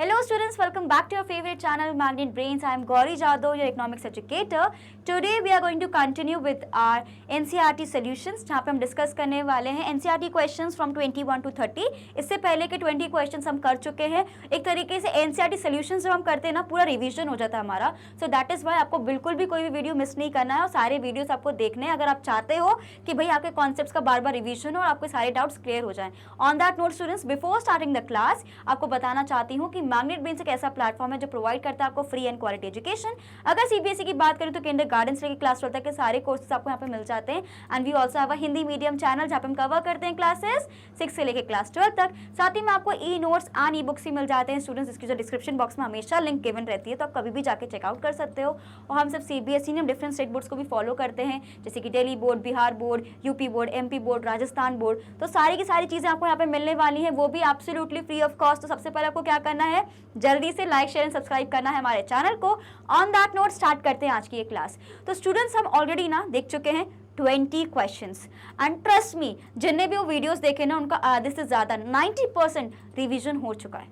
Hello students, welcome back to your favorite channel Magnet Brains. I am Gauri Jadhav, your economics educator. Today we are going to continue with our NCERT solutions जहाँ पे हम discuss करने वाले हैं NCERT questions from 21 to 30. इससे पहले के 20 questions हम कर चुके हैं. एक तरीके से NCERT solutions जब हम करते हैं ना पूरा रिवीजन हो जाता है हमारा. So that is why आपको बिल्कुल भी कोई भी वीडियो मिस नहीं करना है और सारे वीडियोस आपको देखने हैं अगर आप चाहते हो कि भाई आपके कॉन्सेप्ट्स का बार बार रिवीजन हो और आपके सारे डाउट्स क्लियर हो जाएं. On that note students, before starting the class आपको बताना चाहती हूँ कि मैग्नेट ब्रेन्स एक ऐसा प्लेटफॉर्म है जो प्रोवाइड करता है आपको फ्री एंड क्वालिटी एजुकेशन. अगर सीबीएसई की बात करें तो किंडर गार्डन से लेकर क्लास 12 तक के सारे कोर्सेज आपको यहाँ पे मिल जाते हैं. And we also have a Hindi medium channel जहाँ पे हम कवर करते हैं क्लासेस 6 से लेकर क्लास 12 तक. साथ ही में आपको e notes and e books ही मिल जाते हैं स्टूडेंट्स. इसकी जो डिस्क्रिप्शन बॉक्स में हमेशा लिंक गिवन रहती है तो आप कभी भी जाके चेकआउट कर सकते हो. और हम सब सीबीएसई ने डिफरेंट स्टेट बोर्ड्स को भी फॉलो करते हैं जैसे कि Delhi board, Bihar board, UP board, MP board, Rajasthan board. तो सारी की सारी चीज़ें आपको यहाँ पे मिलने वाली हैं, वो भी एब्सोल्युटली फ्री ऑफ कॉस्ट. तो सबसे पहले आपको क्या करना है, जल्दी से लाइक शेयर एंड सब्सक्राइब करना है हमारे चैनल को. ऑन दैट नोट स्टार्ट करते हैं आज की ये क्लास. तो स्टूडेंट्स हम ऑलरेडी ना देख चुके हैं 20 क्वेश्चंस एंड ट्रस्ट मी जिनने भी वो वीडियोस देखे ना उनका आधे से ज़्यादा 90% रिवीजन हो चुका है.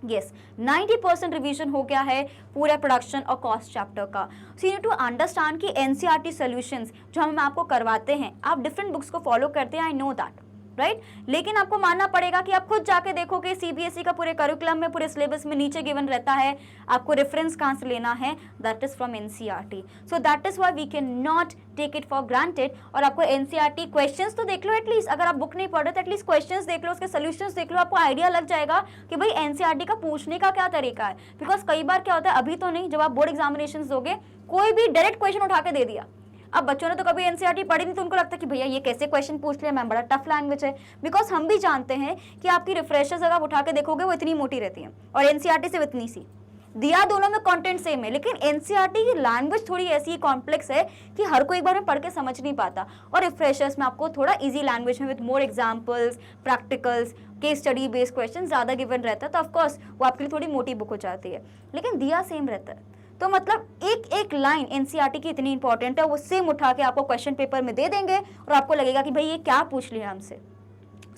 यस 90% रिवीजन हो गया है पूरे प्रोडक्शन और कॉस्ट चैप्टर का. So you need to understand कि एनसीईआरटी सॉल्यूशंस जो हम आपको करवाते हैं आप डिफरेंट बुक्स को फॉलो करते हैं, आई नो दैट राइट. लेकिन आपको मानना पड़ेगा कि आप खुद जाके देखोगे सीबीएसई का पूरे करिकुलम में पूरे सिलेबस में नीचे गिवन रहता है आपको रेफरेंस कहाँ से लेना है, that is from NCERT. So that is why we can not take it for granted. और आपको एनसीईआरटी क्वेश्चंस तो देख लो एटलीस्ट, अगर आप बुक नहीं पढ़ रहे तो एटलीस्ट क्वेश्चंस देख लो, उसके सोल्यूशंस देख लो, आपको आइडिया लग जाएगा कि भाई एनसीईआरटी का पूछने का क्या तरीका है. बिकॉज कई बार क्या होता है, अभी तो नहीं, जब आप बोर्ड एग्जामिनेशन दोगे कोई भी डायरेक्ट क्वेश्चन उठा के दे दिया. अब बच्चों ने तो कभी एनसीईआरटी पढ़ी नहीं तो उनको लगता है कि भैया ये कैसे क्वेश्चन पूछ लिया मैम, बड़ा टफ लैंग्वेज है. बिकॉज हम भी जानते हैं कि आपकी रिफ्रेशर्स अगर आप उठा के देखोगे वो इतनी मोटी रहती है और एनसीईआरटी सिर्फ इतनी सी. दिया दोनों में कंटेंट सेम है लेकिन एनसीईआरटी की लैंग्वेज थोड़ी ऐसी कॉम्प्लेक्स है कि हर कोई एक बार में पढ़ के समझ नहीं पाता. और रिफ्रेशर्स में आपको थोड़ा इजी लैंग्वेज में with more examples, practicals, case study based question ज़्यादा गिवन रहता है. तो ऑफकोर्स वो आपके लिए थोड़ी मोटी बुक हो जाती है. लेकिन दिया सेम रहता है तो मतलब एक एक लाइन एनसीईआरटी की इतनी इंपॉर्टेंट है वो सेम उठा के आपको क्वेश्चन पेपर में दे देंगे और आपको लगेगा कि भाई ये क्या पूछ लिया हमसे.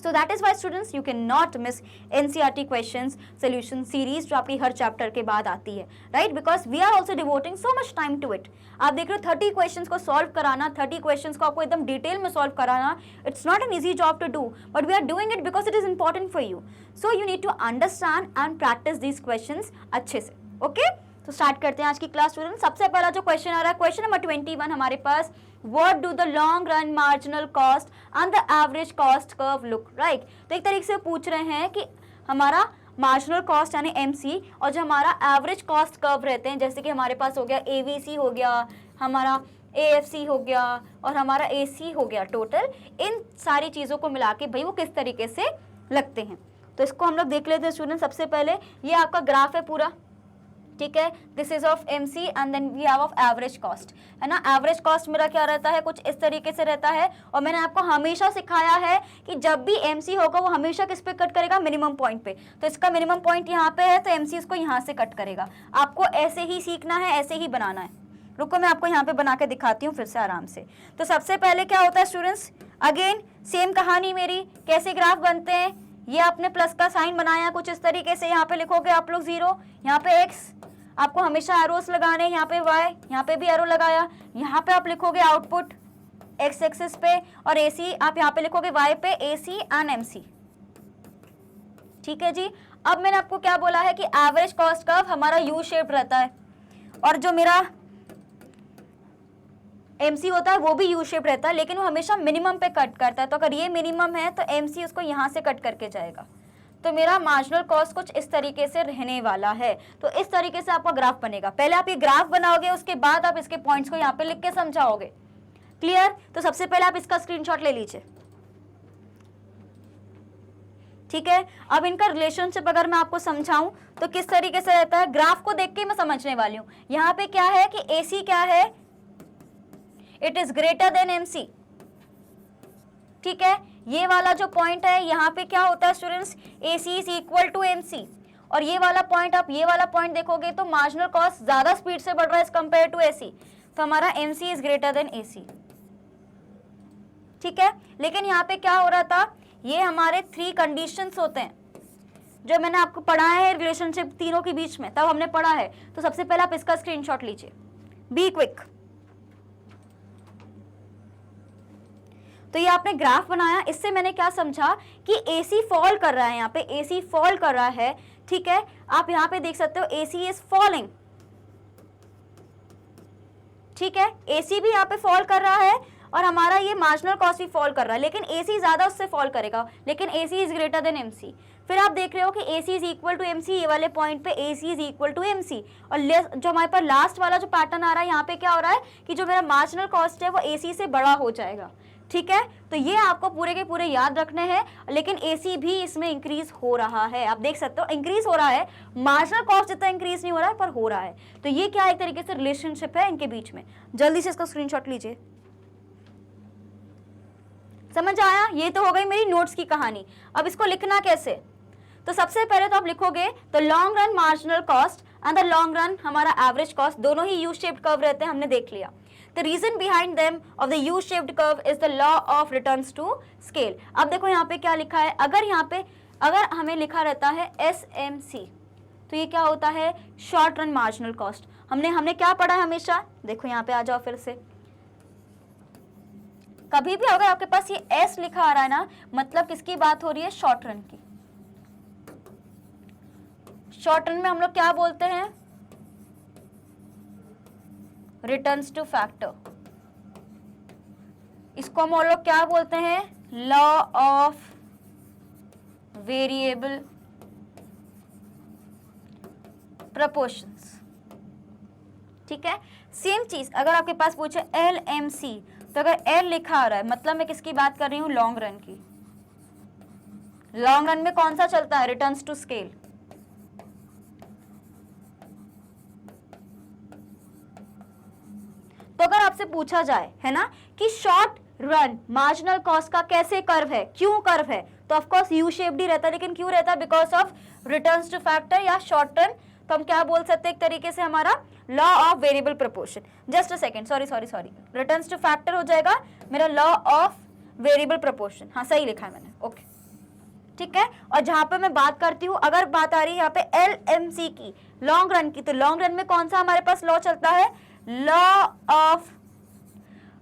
So that is why students you cannot miss NCERT questions solution series जो आपकी हर चैप्टर के बाद आती है, right? Because we are also devoting so much time to it. आप देख रहे हो 30 questions को solve कराना, 30 questions को आपको एकदम डिटेल में solve कराना, it's not an easy job to do, but we are doing it because it is important for you. So you need to understand and practice these questions अच्छे से, okay? तो start करते हैं आज की class student. सबसे पहला जो क्वेश्चन आ रहा है क्वेश्चन नंबर 21 हमारे पास, what do the long run marginal cost and the average cost curve look like. तो एक तरीके से पूछ रहे हैं कि हमारा मार्जिनल कॉस्ट यानी एमसी और जो हमारा एवरेज कॉस्ट कर्व रहते हैं जैसे कि हमारे पास हो गया एवीसी हो गया, हमारा एएफसी हो गया और हमारा एसी हो गया, टोटल इन सारी चीज़ों को मिला के भाई वो किस तरीके से लगते हैं. तो इसको हम लोग देख लेते हैं स्टूडेंट. सबसे पहले ये आपका ग्राफ है पूरा, ठीक है. This is of MC and then we have of average cost, है ना. एवरेज कॉस्ट मेरा क्या रहता है, कुछ इस तरीके से रहता है. और मैंने आपको हमेशा सिखाया है कि जब भी एमसी होगा वो हमेशा किस पे कट करेगा, मिनिमम पॉइंट पे. तो इसका मिनिमम पॉइंट यहाँ पे है तो एमसी इसको यहाँ से कट करेगा. आपको ऐसे ही सीखना है, ऐसे ही बनाना है. रुको मैं आपको यहाँ पे बना के दिखाती हूँ फिर से आराम से. तो सबसे पहले क्या होता है स्टूडेंट्स, अगेन सेम कहानी मेरी, कैसे ग्राफ बनते हैं. ये आपने प्लस का साइन बनाया कुछ इस तरीके से, यहाँ पे लिखोगे आप लोग 0, यहाँ पे x, आपको हमेशा एरोस लगाने, यहाँ पे y, यहाँ पे भी एरो लगाया. यहाँ पे आप लिखोगे आउटपुट x एक्सिस पे और AC आप यहाँ पे लिखोगे y पे, AC एंड MC. ठीक है जी. अब मैंने आपको क्या बोला है कि एवरेज कॉस्ट कर्व हमारा यू शेप रहता है और जो मेरा MC होता है वो भी यू शेप रहता है लेकिन वो हमेशा मिनिमम पे कट करता है. तो अगर ये मिनिमम है तो MC उसको यहाँ से कट करके जाएगा. तो मेरा मार्जिनल कॉस्ट कुछ इस तरीके से रहने वाला है. तो इस तरीके से आपका ग्राफ बनेगा. पहले आप ये ग्राफ बनाओगे उसके बाद आप इसके पॉइंट्स को यहाँ पे लिख के समझाओगे. क्लियर. तो सबसे पहले आप इसका स्क्रीनशॉट ले लीजिए, ठीक है. अब इनका रिलेशनशिप अगर मैं आपको समझाऊं तो किस तरीके से रहता है, ग्राफ को देख के मैं समझने वाली हूँ. यहाँ पे क्या है कि AC क्या है, it is greater than MC, ठीक है. ये वाला जो पॉइंट है यहाँ पे क्या होता है students, AC is equal to MC. और ये वाला पॉइंट, आप ये वाला पॉइंट देखोगे तो मार्जिनल कॉस्ट ज्यादा स्पीड से बढ़ रहा है एज कंपेयर टू AC. तो हमारा MC is greater then AC, ठीक है. लेकिन यहाँ पे क्या हो रहा था, ये हमारे 3 कंडीशंस होते हैं. जो मैंने आपको पढ़ाया है रिलेशनशिप तीनों के बीच में, तब हमने पढ़ा है। तो सबसे पहले आप इसका स्क्रीनशॉट लीजिए, बी क्विक। तो ये आपने ग्राफ बनाया, इससे मैंने क्या समझा कि AC फॉल कर रहा है, यहाँ पे AC फॉल कर रहा है, ठीक है। आप यहाँ पे देख सकते हो AC इज फॉलिंग, ठीक है। AC भी यहाँ पे फॉल कर रहा है और हमारा ये मार्जिनल कॉस्ट भी फॉल कर रहा है, लेकिन AC ज्यादा उससे फॉल करेगा, लेकिन AC is greater than MC। फिर आप देख रहे हो कि AC is equal to MC, ये वाले पॉइंट पे AC is equal to MC। और जो हमारे पास लास्ट वाला जो पैटर्न आ रहा है, यहाँ पे क्या हो रहा है कि जो मेरा मार्जिनल कॉस्ट है वो AC से बड़ा हो जाएगा, ठीक है। तो ये आपको पूरे के पूरे याद रखने हैं, लेकिन AC भी इसमें इंक्रीज हो रहा है, आप देख सकते हो इंक्रीज हो रहा है, मार्जिनल कॉस्ट जितना इंक्रीज नहीं हो रहा है पर हो रहा है। तो ये क्या एक तरीके से रिलेशनशिप है इनके बीच में। जल्दी से इसका स्क्रीनशॉट लीजिए, समझ आया। ये तो हो गई मेरी नोट्स की कहानी। अब इसको लिखना कैसे, तो सबसे पहले तो आप लिखोगे तो long run marginal cost and the long run हमारा एवरेज कॉस्ट, दोनों ही यू शेप्ड कर्व रहते हैं, हमने देख लिया। The reason behind them of the U-shaped curve is the law of returns to scale। अब देखो यहाँ पे क्या लिखा है, अगर हमें लिखा रहता है SMC, तो ये क्या होता है, शॉर्ट रन मार्जिनल कॉस्ट। हमने क्या पढ़ा है हमेशा, देखो यहाँ पे आ जाओ फिर से। कभी भी अगर आपके पास ये S लिखा आ रहा है ना, मतलब किसकी बात हो रही है, शॉर्ट रन की। शॉर्ट रन में हम लोग क्या बोलते हैं, रिटर्न्स टू फैक्टर। इसको हम लोग क्या बोलते हैं, लॉ ऑफ वेरिएबल प्रपोर्शंस, ठीक है। सेम चीज अगर आपके पास पूछे LMC, तो अगर L लिखा आ रहा है मतलब मैं किसकी बात कर रही हूं, लॉन्ग रन की। लॉन्ग रन में कौन सा चलता है, रिटर्न्स टू स्केल। तो अगर आपसे पूछा जाए है ना कि शॉर्ट रन मार्जिनल कॉस्ट का कैसे कर्व है, क्यों कर्व है, तो ऑफ कोर्स यू शेप्ड ही रहता है, लेकिन क्यों रहता है, because of returns two factor या शॉर्ट रन। तो हम क्या बोल सकते हैं एक तरीके से, हमारा law of variable proportion. Just a second, sorry, returns two factor हो जाएगा मेरा लॉ ऑफ वेरिएबल प्रपोर्शन। हाँ सही लिखा है मैंने, ओके ठीक है। और जहां पे मैं बात करती हूँ, अगर बात आ रही है यहाँ पे LMC की, लॉन्ग रन की, तो लॉन्ग रन में कौन सा हमारे पास लॉ चलता है, law of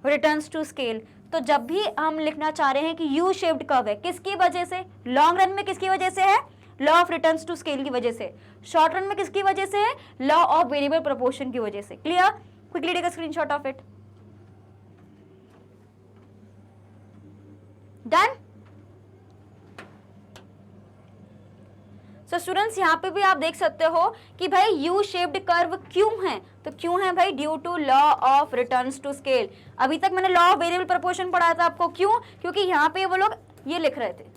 returns to scale. तो जब भी हम लिखना चाह रहे हैं कि यू शेप्ड कर्व है, किसकी वजह से, लॉन्ग रन में किसकी वजह से है, law of returns to scale की वजह से। शॉर्ट रन में किसकी वजह से है, लॉ ऑफ वेरिएबल प्रपोर्शन की वजह से। Clear, quickly take a screenshot of it. Done. तो स्टूडेंट्स यहाँ पे भी आप देख सकते हो कि भाई यू शेप्ड कर्व क्यों है, तो क्यों है भाई, due to law of returns to scale. अभी तक मैंने लॉ ऑफ वेरिएबल प्रपोर्शन पढ़ाया था आपको, क्यों, क्योंकि यहाँ पे वो लोग ये लिख रहे थे।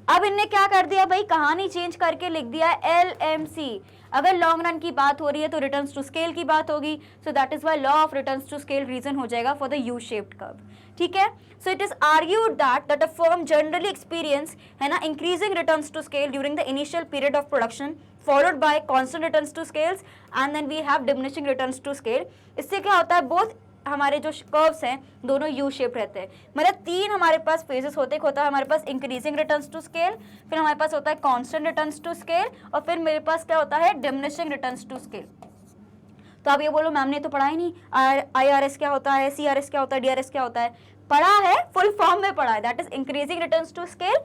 अब इनने क्या कर दिया भाई, कहानी चेंज करके लिख दिया LMC। अगर लॉन्ग रन की बात हो रही है तो रिटर्न्स टू स्केल की बात होगी, so that is why law of returns to scale region हो जाएगा for the U shaped curve, ठीक है। So it is argued that a firm generally experience है ना increasing returns to scale during the initial period of production followed by constant returns to scales and then we have diminishing returns to scale। इससे क्या होता है, both हमारे जो curves हैं दोनों यू शेप रहते हैं। मतलब तीन हमारे पास फेजेस होते हैं, होता है हमारे पास इंक्रीजिंग रिटर्न्स टू स्केल, फिर हमारे पास होता है कांस्टेंट रिटर्न्स टू स्केल, और फिर मेरे पास क्या होता है, डिमिनिशिंग रिटर्न्स टू स्केल। तो आप ये बोलो मैम ने तो पढ़ा ही नहीं, IRS क्या होता है, CRS क्या होता है, DRS क्या होता है, पढ़ा है, फुल फॉर्म में पढ़ा है। That is increasing returns to scale,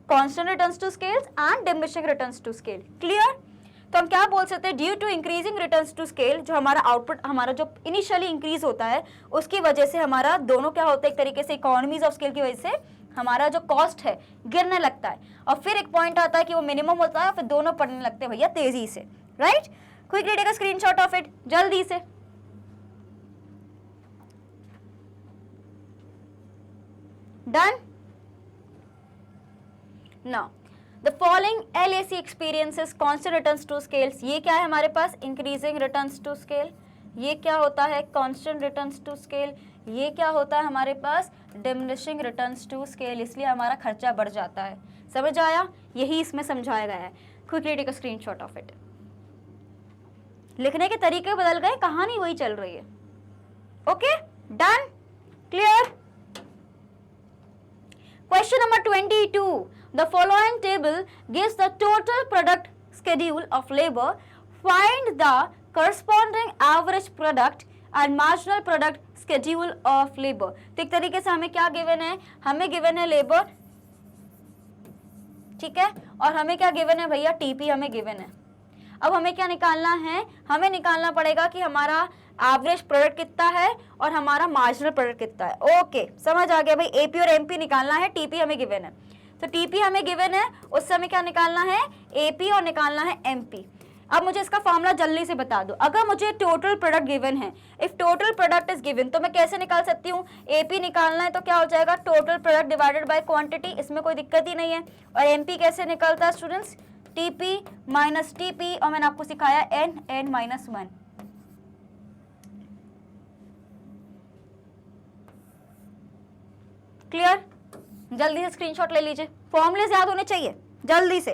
constant returns to scales and diminishing returns to scale. Clear. तो हम क्या बोल सकते हैं, due to increasing returns to scale, जो हमारा आउटपुट हमारा जो इनिशियली इंक्रीज होता है उसकी वजह से हमारा दोनों क्या होता है, एक तरीके से इकोनॉमीज ऑफ स्केल की वजह से हमारा जो कॉस्ट है गिरने लगता है, और फिर एक पॉइंट आता है कि वो मिनिमम होता है, फिर दोनों पढ़ने लगते हैं भैया तेजी से, right. Quickly take a screenshot of it, जल्दी से। Done. Now The following LAC experiences constant returns to scales। ये क्या है हमारे पास, increasing returns to scale। ये क्या होता है, constant returns to scale। ये क्या होता है हमारे पास, diminishing returns to scale। इसलिए हमारा खर्चा बढ़ जाता है। समझ आया, यही इसमें समझाया गया है। Quickly take a screenshot of it। लिखने के तरीके बदल गए, कहानी वही चल रही है। Okay, done, clear. Question number 22, the following table gives the total product schedule of labor. Find the corresponding average product and marginal product schedule of labor. तो एक तरीके से हमें क्या गिवन है, हमें गिवन है लेबर, ठीक है, और हमें क्या गिवन है भैया, टीपी हमें गिवन है। अब हमें क्या निकालना है, हमें निकालना पड़ेगा कि हमारा एवरेज प्रोडक्ट कितना है और हमारा मार्जिनल प्रोडक्ट कितना है। ओके, समझ आ गया भाई, एपी और एमपी निकालना है, टीपी हमें गिवन है। तो टीपी हमें गिवन है, उससे हमें क्या निकालना है, एपी और निकालना है एमपी। अब मुझे इसका फॉर्मूला जल्दी से बता दो। अगर मुझे टोटल प्रोडक्ट गिवन है, if total product is given, तो मैं कैसे निकाल सकती हूँ, एपी निकालना है तो क्या हो जाएगा, total product divided by quantity, इसमें कोई दिक्कत ही नहीं है। और एमपी कैसे निकलता है स्टूडेंट्स, टीपी माइनस टीपी, और मैंने आपको सिखाया एन माइनस 1। क्लियर? जल्दी से स्क्रीनशॉट ले लीजिए, फॉर्मूले याद होने चाहिए जल्दी से।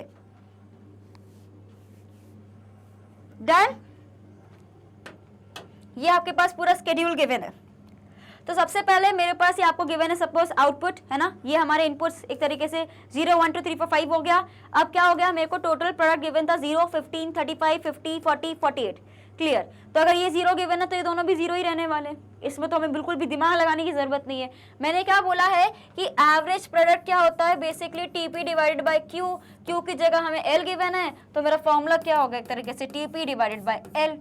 डन? ये आपके पास पूरा स्केड्यूल गिवन है। तो सबसे पहले मेरे पास ये आपको गिवन है, सपोज आउटपुट है ना, ये हमारे इनपुट्स एक तरीके से 0 1 2 3 4 5 हो गया। अब क्या हो गया, मेरे को टोटल प्रोडक्ट गिवन था 0 15 35 50 40 48। क्लियर? तो अगर ये 0 गिवन है तो ये दोनों भी 0 ही रहने वाले, इसमें तो हमें बिल्कुल भी दिमाग लगाने की जरूरत नहीं है। मैंने क्या बोला है कि एवरेज प्रोडक्ट क्या होता है, basically TP divided by Q. Q की जगह हमें एल गिवन है, तो मेरा फॉर्मूला क्या होगा, एक तरीके से टीपी डिवाइडेड बाय एल,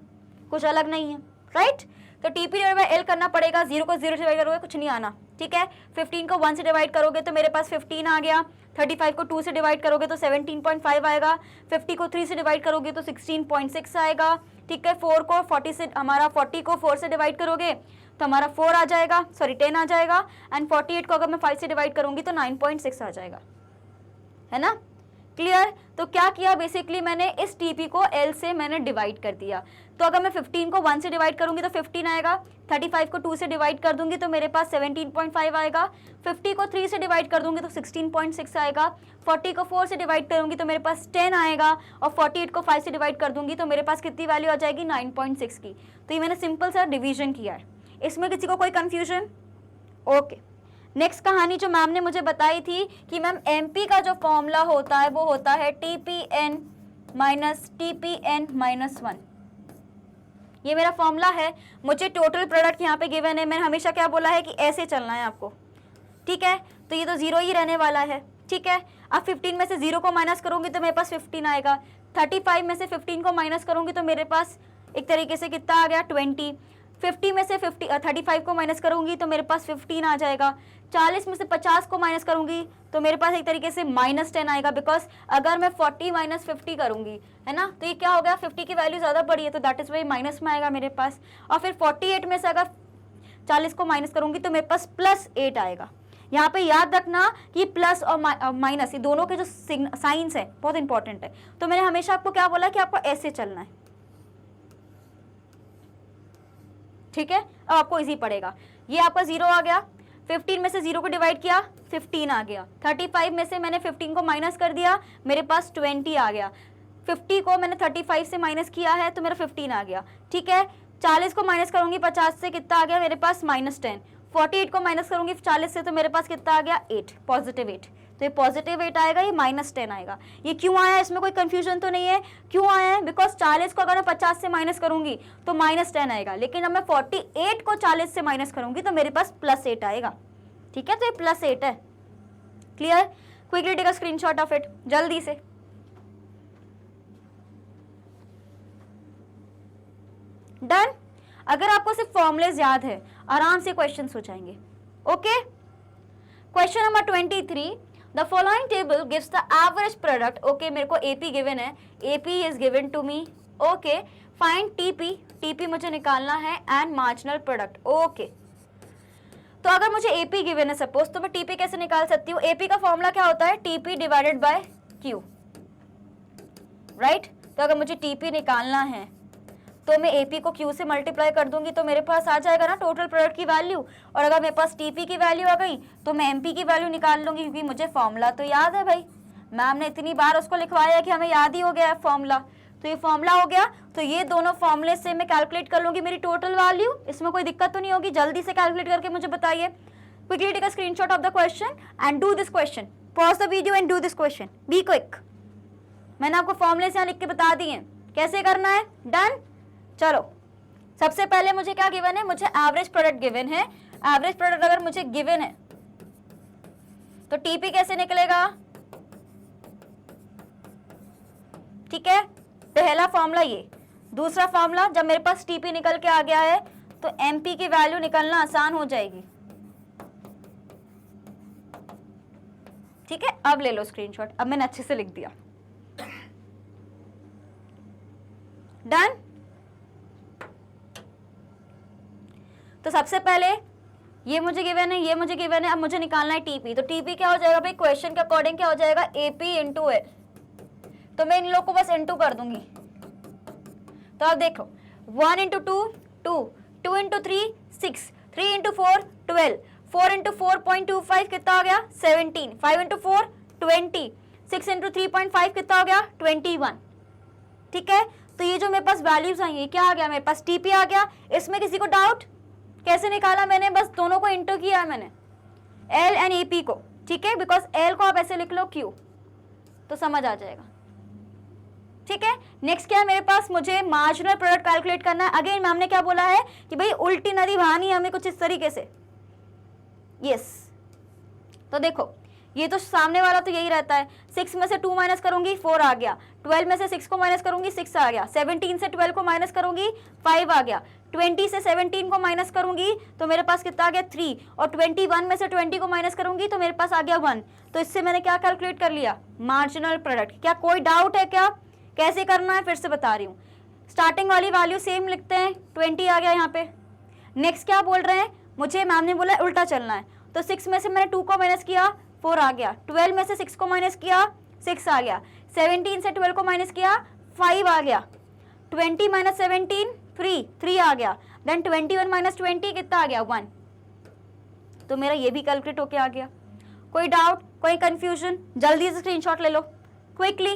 कुछ अलग नहीं है, राइट? तो टीपी डिवाइड बाय एल करना पड़ेगा, 0 को 0 से डिवाइड करोगे कुछ नहीं आना, ठीक है। 15 को 1 से डिवाइड करोगे तो मेरे पास 15 आ गया। 35 को 2 से डिवाइड करोगे तो 17.5 आएगा। 50 को 3 से डिवाइड करोगे तो 16.6 आएगा, ठीक है। 4 को 40 से, हमारा 40 को 4 से डिवाइड करोगे तो हमारा 4 आ जाएगा, सॉरी 10 आ जाएगा। एंड 48 को अगर मैं 5 से डिवाइड करूंगी तो 9.6 आ जाएगा, है ना। क्लियर? तो क्या किया, बेसिकली मैंने इस टीपी को एल से मैंने डिवाइड कर दिया। तो अगर मैं 15 को 1 से डिवाइड करूंगी तो 15 आएगा। 35 को 2 से डिवाइड कर दूंगी तो मेरे पास 17.5 आएगा। 50 को 3 से डिवाइड कर दूंगी तो 16.6 आएगा। 40 को 4 से डिवाइड करूंगी तो मेरे पास 10 आएगा। और 48 को 5 से डिवाइड कर दूंगी तो मेरे पास कितनी वैल्यू आ जाएगी, 9.6 की। तो ये मैंने सिंपल सा डिवीजन किया है, इसमें किसी को कोई कंफ्यूजन? ओके। नेक्स्ट कहानी जो मैम ने मुझे बताई थी कि मैम एमपी का जो फॉर्मूला होता है वो होता है टीपीएन माइनस टीपीएन माइनस 1। ये मेरा फॉर्मूला है। मुझे टोटल प्रोडक्ट यहाँ पे गिवन है, मैंने हमेशा क्या बोला है कि ऐसे चलना है आपको, ठीक है। तो ये तो 0 ही रहने वाला है, ठीक है। अब 15 में से 0 को माइनस करूंगी तो मेरे पास 15 आएगा। 35 में से 15 को माइनस करूंगी तो मेरे पास एक तरीके से कितना आ गया, 20। 50 में से 35 को माइनस करूंगी तो मेरे पास 15 आ जाएगा। 40 में से 50 को माइनस करूंगी तो मेरे पास एक तरीके से -10 आएगा, बिकॉज अगर मैं 40 माइनस 50 करूंगी, है ना, तो ये क्या हो गया, 50 की वैल्यू ज़्यादा बड़ी है तो दैट इज़ वाई माइनस में आएगा मेरे पास। और फिर 48 में से अगर 40 को माइनस करूंगी तो मेरे पास +8 आएगा। यहाँ पे याद रखना कि प्लस और माइनस ये दोनों के जो साइंस है बहुत इंपॉर्टेंट है। तो मैंने हमेशा आपको क्या बोला कि आपको ऐसे चलना है, ठीक है। अब आपको इजी पड़ेगा। ये आपका 0 आ गया। 15 में से 0 को डिवाइड किया, 15 आ गया। 35 में से मैंने 15 को माइनस कर दिया, मेरे पास 20 आ गया। 50 को मैंने 35 से माइनस किया है तो मेरा 15 आ गया, ठीक है। 40 को माइनस करूंगी 50 से, कितना आ गया मेरे पास, -10। 48 को माइनस करूंगी 40 से तो मेरे पास कितना आ गया, 8, +8। तो ये +8 आएगा, ये -10 आएगा। ये क्यों आया, इसमें कोई कंफ्यूजन तो नहीं है? क्यों आया है, बिकॉज 40 को अगर मैं 50 से माइनस करूंगी तो -10 आएगा, लेकिन अब मैं 48 को 40 से माइनस करूंगी तो मेरे पास +8 आएगा, ठीक है। तो ये +8 है। Clear? Quickly take a screenshot of it, जल्दी से। डन? अगर आपको सिर्फ फॉर्मूलेज याद है आराम से क्वेश्चन हो जाएंगे। Okay, question number 23, the following table gives the average product. Okay, मेरे को एपी गिवन है, AP is given to me. Okay, find TP, TP मुझे निकालना है, एंड मार्जिनल प्रोडक्ट। ओके, तो अगर मुझे एपी गिवन है सपोज, तो मैं टीपी कैसे निकाल सकती हूँ? एपी का फॉर्मूला क्या होता है, TP divided by Q, right. तो अगर मुझे टीपी निकालना है तो मैं एपी को क्यू से मल्टीप्लाई कर दूंगी तो मेरे पास आ जाएगा ना टोटल प्रोडक्ट की वैल्यू। और अगर मेरे पास टीपी की वैल्यू आ गई तो मैं एमपी की वैल्यू निकाल लूंगी, क्योंकि मुझे फॉर्मूला तो याद है भाई, मैम ने इतनी बार उसको लिखवाया है कि हमें याद ही हो गया है फॉर्मूला। तो ये फॉर्मूला हो गया, तो ये दोनों फॉर्मूले से मैं कैलकुलेट कर लूंगी मेरी टोटल वैल्यू। इसमें कोई दिक्कत तो नहीं होगी? जल्दी से कैलकुलेट करके मुझे बताइए। Quickly take a screenshot of the question and do this question. Pause the video and do this question, be quick. मैंने आपको फॉर्मूले से यहाँ लिख के बता दिए कैसे करना है। डन। चलो सबसे पहले मुझे क्या गिवन है, मुझे एवरेज प्रोडक्ट गिवन है। एवरेज प्रोडक्ट अगर मुझे गिवन है तो टीपी कैसे निकलेगा, ठीक है। पहला फॉर्मूला ये, दूसरा फॉर्मूला जब मेरे पास टीपी निकल के आ गया है तो एमपी की वैल्यू निकलना आसान हो जाएगी, ठीक है। अब ले लो स्क्रीनशॉट, अब मैंने अच्छे से लिख दिया। डन। तो सबसे पहले ये मुझे गिवन है, ये मुझे गिवन है, अब मुझे निकालना है टीपी। तो टीपी क्या हो जाएगा भाई, क्वेश्चन के अकॉर्डिंग क्या हो जाएगा, एपी इंटू एल। तो मैं इन लोग को बस इंटू कर दूंगी। तो अब देखो 1 इंटू 2 2, 2 इंटू 3 6, 3 इंटू 4 12, 4 इंटू 4.25 कितना हो गया 17, 5 इंटू 4 20, 6 इंटू 3.5 कितना हो गया 21, ठीक है। तो ये जो मेरे पास वैल्यूज आई, ये क्या आ गया, मेरे पास टीपी आ गया। इसमें किसी को डाउट, कैसे निकाला मैंने, बस दोनों को इंटू किया है मैंने, एल एंड एपी को, ठीक है। बिकॉज एल को आप ऐसे लिख लो क्यू, तो समझ आ जाएगा, ठीक है। नेक्स्ट क्या है मेरे पास, मुझे मार्जिनल प्रोडक्ट कैलकुलेट करना है। अगेन मैम ने क्या बोला है कि भाई उल्टी नदी बहानी है हमें कुछ इस तरीके से, यस। तो देखो ये तो सामने वाला तो यही रहता है, 6 में से 2 माइनस करूंगी 4 आ गया, 12 में से 6 को माइनस करूंगी 6 आ गया, 17 से 12 को माइनस करूंगी 5 आ गया, 20 से 17 को माइनस करूंगी तो मेरे पास कितना आ गया 3, और 21 में से 20 को माइनस करूंगी तो मेरे पास आ गया 1। तो इससे मैंने क्या कैलकुलेट कर लिया, मार्जिनल प्रोडक्ट। क्या कोई डाउट है क्या, कैसे करना है फिर से बता रही हूँ। स्टार्टिंग वाली वैल्यू सेम लिखते हैं, 20 आ गया यहाँ पे। नेक्स्ट क्या बोल रहे हैं, मुझे मैम ने बोला उल्टा चलना है। तो 6 में से मैंने 2 को माइनस किया 4 आ गया, 12 में से 6 को माइनस किया 6 आ गया, 17 से 12 को माइनस किया 5 आ गया, 20 माइनस 17 3 आ गया, देन 21 माइनस 20 कितना आ गया 1। तो मेरा ये भी कैलकुलेट होके आ गया। कोई डाउट, कोई कंफ्यूजन, जल्दी से स्क्रीनशॉट ले लो quickly.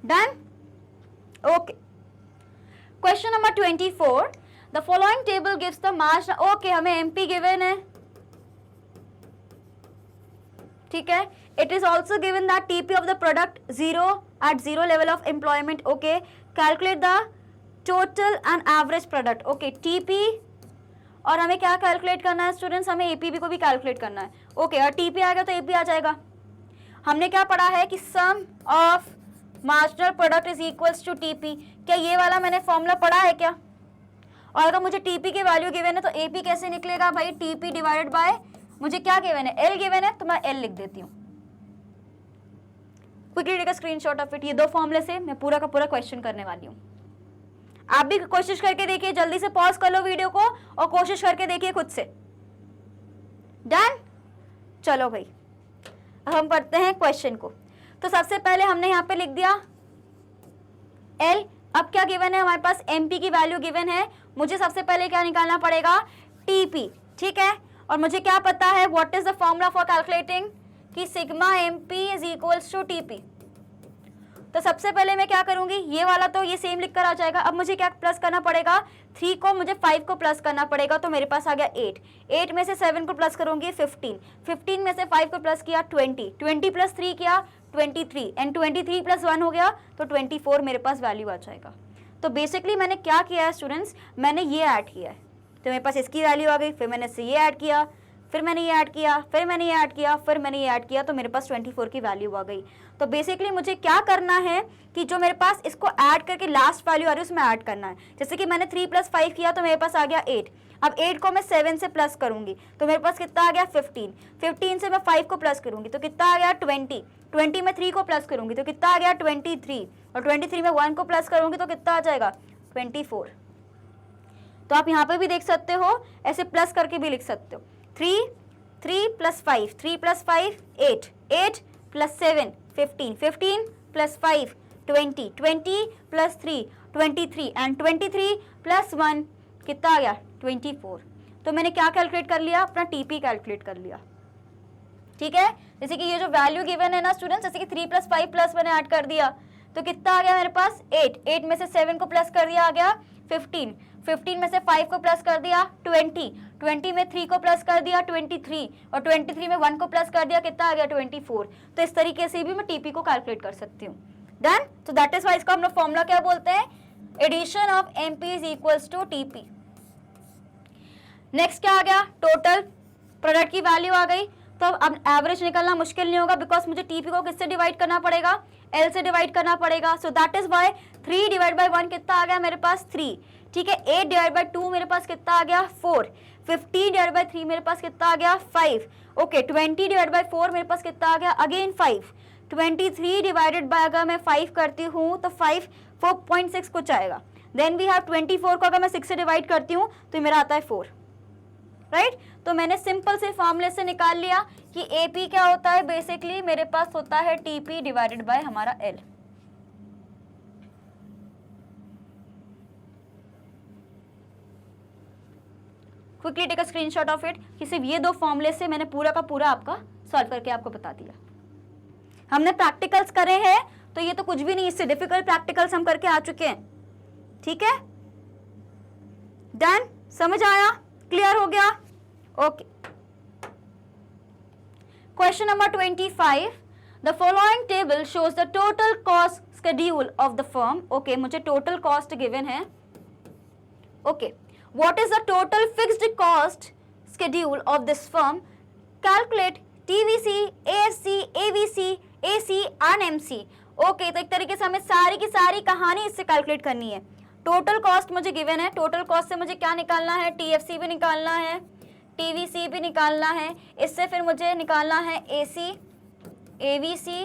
Done, okay. Question number 24, the following table gives the margin. Okay, हमें एमपी गिवन है, ठीक है। It is also given that TP of the product 0 at 0 level of employment. Okay, calculate the total and average product. Okay, TP, और हमें क्या calculate करना है students, हमें एपीबी को भी कैलकुलेट करना है। ओके, और टीपी आ गया तो एपी आ जाएगा। हमने क्या पढ़ा है कि sum of marginal product is equals to TP. क्या ये वाला मैंने फॉर्मूला पढ़ा है क्या? और अगर मुझे टीपी की वैल्यू गिवन है तो एपी कैसे निकलेगा भाई, टीपी डिवाइडेड बाय, मुझे क्या गिवन है, एल गिवन है, तो मैं एल लिख देती हूँ। Quickly take a screenshot of it. ये 2 फॉर्मूले से मैं पूरा का पूरा क्वेश्चन करने वाली हूँ। आप भी कोशिश करके देखिए, जल्दी से पॉज कर लो वीडियो को और कोशिश करके देखिए खुद से। डन, चलो भाई अब हम पढ़ते हैं क्वेश्चन को। तो सबसे पहले हमने यहाँ पे लिख दिया एल। अब क्या गिवन है हमारे पास, एमपी की वैल्यू गिवन है। मुझे सबसे पहले क्या निकालना पड़ेगा, टीपी, ठीक है। और मुझे क्या पता है, what is the formula for calculating, कि sigma MP is equals to TP. तो सबसे पहले मैं क्या करूंगी, ये वाला तो ये सेम लिख कर आ जाएगा। अब मुझे क्या प्लस करना पड़ेगा, 3 को मुझे 5 को प्लस करना पड़ेगा, तो मेरे पास आ गया 8। 8 में से 7 को प्लस करूंगी 15, 15 में से 5 को प्लस किया 20, 20 प्लस 3 किया 23, एंड 23 प्लस 1 हो गया तो 24 मेरे पास वैल्यू आ जाएगा। तो बेसिकली मैंने क्या किया है स्टूडेंट्स, मैंने ये ऐड किया है, तो मेरे पास इसकी वैल्यू आ गई, फिर मैंने इससे ये ऐड किया, फिर मैंने ये ऐड किया, फिर मैंने ये ऐड किया, फिर मैंने ये ऐड किया, तो मेरे पास 24 की वैल्यू आ गई। तो बेसिकली मुझे क्या करना है कि जो मेरे पास इसको ऐड करके लास्ट वैल्यू आ रही है उसमें ऐड करना है। जैसे कि मैंने 3 + 5 किया तो मेरे पास आ गया 8। अब 8 को मैं 7 से प्लस करूंगी तो मेरे पास कितना आ गया 15, 15 से मैं 5 को प्लस करूंगी तो कितना आ गया 20, 20 में 3 को प्लस करूंगी तो कितना आ गया 23, और 23 में 1 को प्लस करूंगी तो कितना आ जाएगा 24। तो आप यहाँ पे भी देख सकते हो, ऐसे प्लस करके भी लिख सकते हो। 3 + 5, 3 + 5 8, 8 + 7 15, 15 + 5 20, 20 + 3 23, एंड 23 + 1 कितना आ गया 24। तो मैंने क्या कैलकुलेट कर लिया, अपना टीपी कैलकुलेट कर लिया, ठीक है। जैसे कि ये जो वैल्यू गिवन है ना स्टूडेंट्स, जैसे कि 3 + 5 + मैंने ऐड कर दिया तो कितना आ गया मेरे पास 8, 8 में से 7 को प्लस कर दिया आ गया 15, 15 में से 5 को प्लस कर दिया 20, 20 में 3 को प्लस कर दिया 23, और 23 में 1 को प्लस कर दिया, कितना आ गया 24। तो इस तरीके से भी मैं टीपी को कैलकुलेट कर सकती हूँ। डन। तो दैट इज वाई इसका हम लोग फॉर्मूला क्या बोलते हैं, addition of MP is equals to TP. Next क्या आ गया, टोटल प्रोडक्ट की वैल्यू आ गई। तो अब एवरेज निकलना मुश्किल नहीं होगा, बिकॉज मुझे टीपी को किससे डिवाइड करना पड़ेगा, एल से डिवाइड करना पड़ेगा। So that is why 3 divide by 1 कितना आ गया मेरे पास 3, ठीक है। 8 डिवाइड बाई 2 मेरे पास कितना आ गया 4, 15 डिवाइड बाई 3 मेरे पास कितना आ गया 5, ओके। 20 डिवाइड बाई 4 मेरे पास कितना आ गया अगेन 5, 23 डिवाइडेड बाय अगर मैं 5 करती हूँ तो 5 4.6 कुछ आएगा। देन वी हैव 24 को अगर मैं 6 से डिवाइड करती हूँ तो मेरा आता है 4, राइट। तो मैंने सिंपल से फॉर्मूले से निकाल लिया कि एपी क्या होता है, बेसिकली मेरे पास होता है टीपी डिवाइडेड बाय हमारा L. Quickly take a screenshot of it कि सिर्फ ये 2 फॉर्मूले से मैंने पूरा का पूरा आपका सॉल्व करके आपको बता दिया। हमने प्रैक्टिकल्स करे हैं तो ये तो कुछ भी नहीं, इससे डिफिकल्ट प्रैक्टिकल्स हम करके आ चुके हैं, ठीक है। डन, समझ आया, क्लियर हो गया, okay. Question number 25, the following table shows the total cost schedule of the firm. Okay, मुझे टोटल कॉस्ट गिवन है, okay. What is the total fixed cost schedule of this firm, calculate TVC, AFC, AVC, AC and MC. Okay, तो एक तरीके से हमें सारी की सारी कहानी इससे कैलकुलेट करनी है। टोटल कॉस्ट मुझे गिवन है, टोटल कॉस्ट से मुझे क्या निकालना है, टीएफसी भी निकालना है, टीवीसी भी निकालना है, इससे फिर मुझे निकालना है एसी, एवीसी,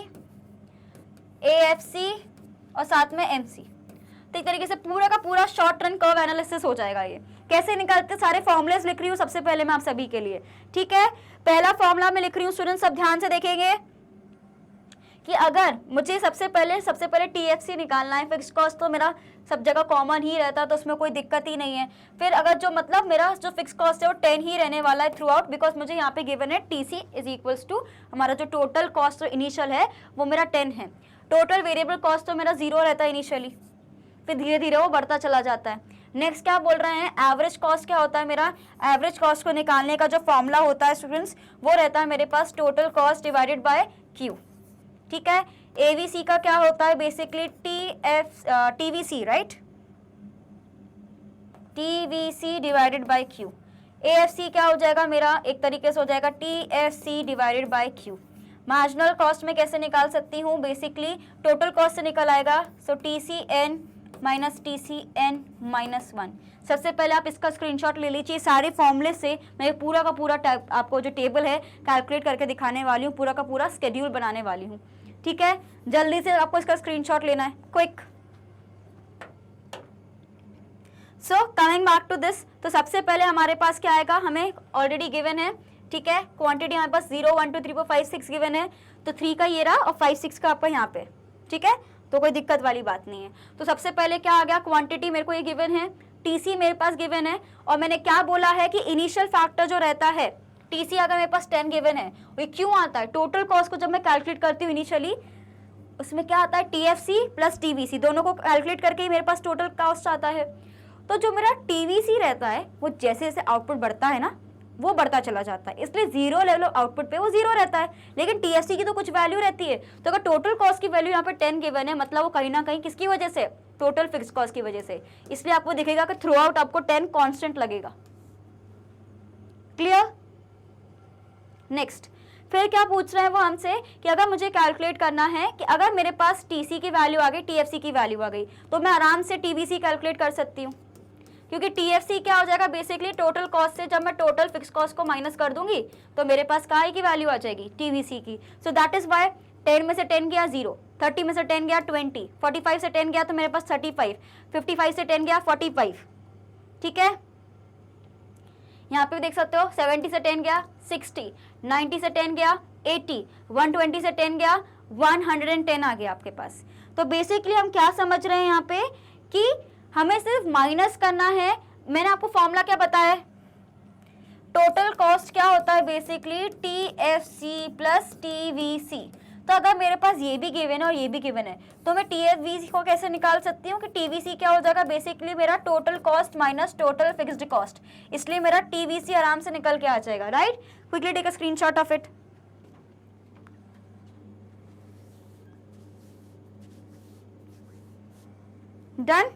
एएफसी और साथ में एमसी। तो एक तरीके से पूरा का पूरा शॉर्ट रन कर्व एनालिसिस हो जाएगा। ये कैसे निकालते, सारे फॉर्मूलेस लिख रही हूँ सबसे पहले मैं आप सभी के लिए, ठीक है। पहला फॉर्मूला मैं लिख रही हूँ, स्टूडेंट सब ध्यान से देखेंगे कि अगर मुझे सबसे पहले टीएफसी निकालना है, फिक्स्ड कॉस्ट तो मेरा सब जगह कॉमन ही रहता है तो उसमें कोई दिक्कत ही नहीं है। फिर अगर जो मतलब मेरा जो फिक्स्ड कॉस्ट है वो 10 ही रहने वाला है थ्रू आउट, बिकॉज मुझे यहाँ पे गिवन है टीसी इज इक्वल्स टू हमारा जो टोटल कॉस्ट जो इनिशियल है वो मेरा 10 है। टोटल वेरिएबल कॉस्ट तो मेरा 0 रहता है इनिशियली, फिर धीरे धीरे वो बढ़ता चला जाता है। नेक्स्ट क्या बोल रहे हैं, एवरेज कॉस्ट क्या होता है मेरा, एवरेज कॉस्ट को निकालने का जो फॉर्मूला होता है स्टूडेंट्स वो रहता है मेरे पास total cost divided by Q, ठीक है। एवीसी का क्या होता है, basically TVC, right, TVC divided by Q. AFC क्या हो जाएगा मेरा, एक तरीके से हो जाएगा TFC divided by Q. Marginal cost में कैसे निकाल सकती हूँ, बेसिकली टोटल कॉस्ट से निकल आएगा, सो TCN माइनस TCN माइनस 1। सबसे पहले आप इसका स्क्रीनशॉट ले लीजिए, सारे फॉर्मूले से मैं पूरा का पूरा आपको जो टेबल है कैलकुलेट करके दिखाने वाली हूँ, पूरा का पूरा स्केड्यूल बनाने वाली हूँ, ठीक है। जल्दी से आपको इसका स्क्रीनशॉट लेना है, quick. So coming back to this, तो सबसे पहले हमारे पास क्या आएगा, हमें ऑलरेडी गिवन है, ठीक है। क्वांटिटी हमारे पास 0 1 2 3 4 5 6 गिवन है, तो 3 का ये रहा और 5 6 का आपका यहाँ पे, ठीक है। तो कोई दिक्कत वाली बात नहीं है। तो सबसे पहले क्या आ गया, क्वांटिटी मेरे को ये गिवन है, टीसी मेरे पास गिवन है, और मैंने क्या बोला है कि इनिशियल फैक्टर जो रहता है टीसी अगर मेरे पास 10 गिवन है, वो क्यों आता है, टोटल कॉस्ट को जब मैं कैलकुलेट करती हूँ इनिशियली उसमें क्या आता है, टीएफसी प्लस टीवीसी दोनों को कैलकुलेट करके ही मेरे पास टोटल कॉस्ट आता है। तो जो मेरा टीवीसी रहता है वो जैसे जैसे आउटपुट बढ़ता है ना वो बढ़ता चला जाता है, इसलिए 0 लेवल ऑफ आउटपुट पे वो 0 रहता है, लेकिन टीएफसी की तो कुछ वैल्यू रहती है। तो अगर टोटल कॉस्ट की वैल्यू यहाँ पे 10 गिवन है, मतलब वो कहीं ना कहीं किसकी वजह से, टोटल फिक्स कॉस्ट की वजह से, इसलिए आपको दिखेगा कि थ्रू आउट आपको 10 कांस्टेंट लगेगा। क्लियर। नेक्स्ट फिर क्या पूछ रहे हैं वो हमसे कि अगर मुझे कैलकुलेट करना है कि अगर मेरे पास टीसी की वैल्यू आ गई, टीएफसी की वैल्यू आ गई, तो मैं आराम से टीवीसी कैलकुलेट कर सकती हूँ, क्योंकि टीएफसी क्या हो जाएगा, बेसिकली टोटल कॉस्ट से जब मैं टोटल फिक्स कॉस्ट को माइनस कर दूंगी तो मेरे पास काय की वैल्यू आ जाएगी, टीवीसी की। सो दैट इज वाई 10 में से 10 गया 0, 30 में से 10 गया 20, 45 से 10 गया तो मेरे पास 35, 55 से 10 गया 45, ठीक है। यहाँ पे देख सकते हो 70 से 10 गया 60, 90 से 10 गया 80, 120 से 10 गया 110 आ गया आपके पास। तो बेसिकली हम क्या समझ रहे हैं यहाँ पे कि हमें सिर्फ माइनस करना है। मैंने आपको फॉर्मूला क्या बताया, टोटल कॉस्ट क्या होता है, बेसिकली टीएफसी प्लस टीवीसी। तो अगर मेरे पास ये भी गिवन है और ये भी गिवन है तो मैं TFV को कैसे निकाल सकती हूँ कि TVC क्या हो जाएगा, बेसिकली मेरा total cost minus total fixed cost, इसलिए मेरा TVC आराम से निकल के आ जाएगा, right. Quickly take a screenshot of it. Done.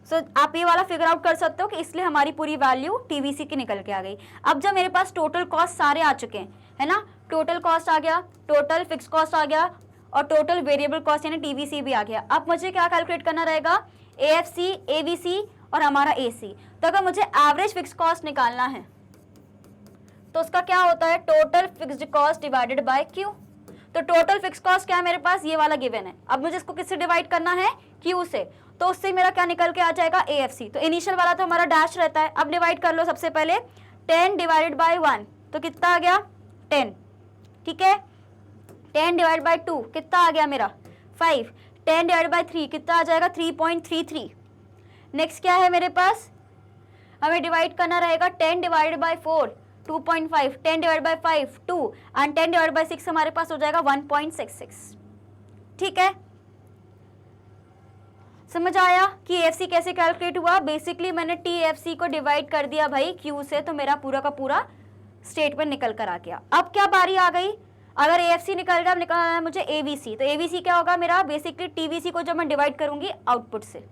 So आप ये वाला फिगर आउट कर सकते हो कि इसलिए हमारी पूरी वैल्यू TVC की निकल के आ गई। अब जब मेरे पास टोटल कॉस्ट सारे आ चुके हैं, है ना, टोटल कॉस्ट आ गया, टोटल फिक्स कॉस्ट आ गया और टोटल वेरिएबल कॉस्ट यानी TVC भी आ गया। अब मुझे क्या कैलकुलेट करना रहेगा, AFC, AVC और हमारा AC। तो अगर मुझे एवरेज फिक्स कॉस्ट निकालना है तो उसका क्या होता है, total fixed cost divided bye Q। तो टोटल फिक्स कॉस्ट क्या है मेरे पास, ये वाला गिवन है। अब मुझे इसको किससे डिवाइड करना है, Q से, तो उससे मेरा क्या निकल के आ जाएगा, AFC। तो इनिशियल वाला तो हमारा डैश रहता है। अब डिवाइड कर लो सबसे पहले 10 डिवाइडेड बाय 1 तो कितना आ गया 10, ठीक है। 10 डिवाइड बाय 2 कितना आ गया मेरा 5। 10 डिवाइड बाय 3 कितना आ जाएगा 3.33। नेक्स्ट क्या है मेरे पास, हमें डिवाइड करना रहेगा 10 divided by 4 2.5, 10 divide by 5 2 and 10 divide by 6 हमारे पास हो जाएगा 1.66, ठीक है। समझ आया कि AFC कैसे कैलकुलेट हुआ। बेसिकली मैंने TFC को डिवाइड कर दिया भाई Q से, तो मेरा पूरा का पूरा स्टेटमेंट निकल कर आ गया। अब क्या बारी आ गई, अगर AFC निकल गया, निकालना है मुझे AVC। तो AVC क्या होगा मेरा, बेसिकली TVC को जब मैं डिवाइड करूंगी आउटपुट से।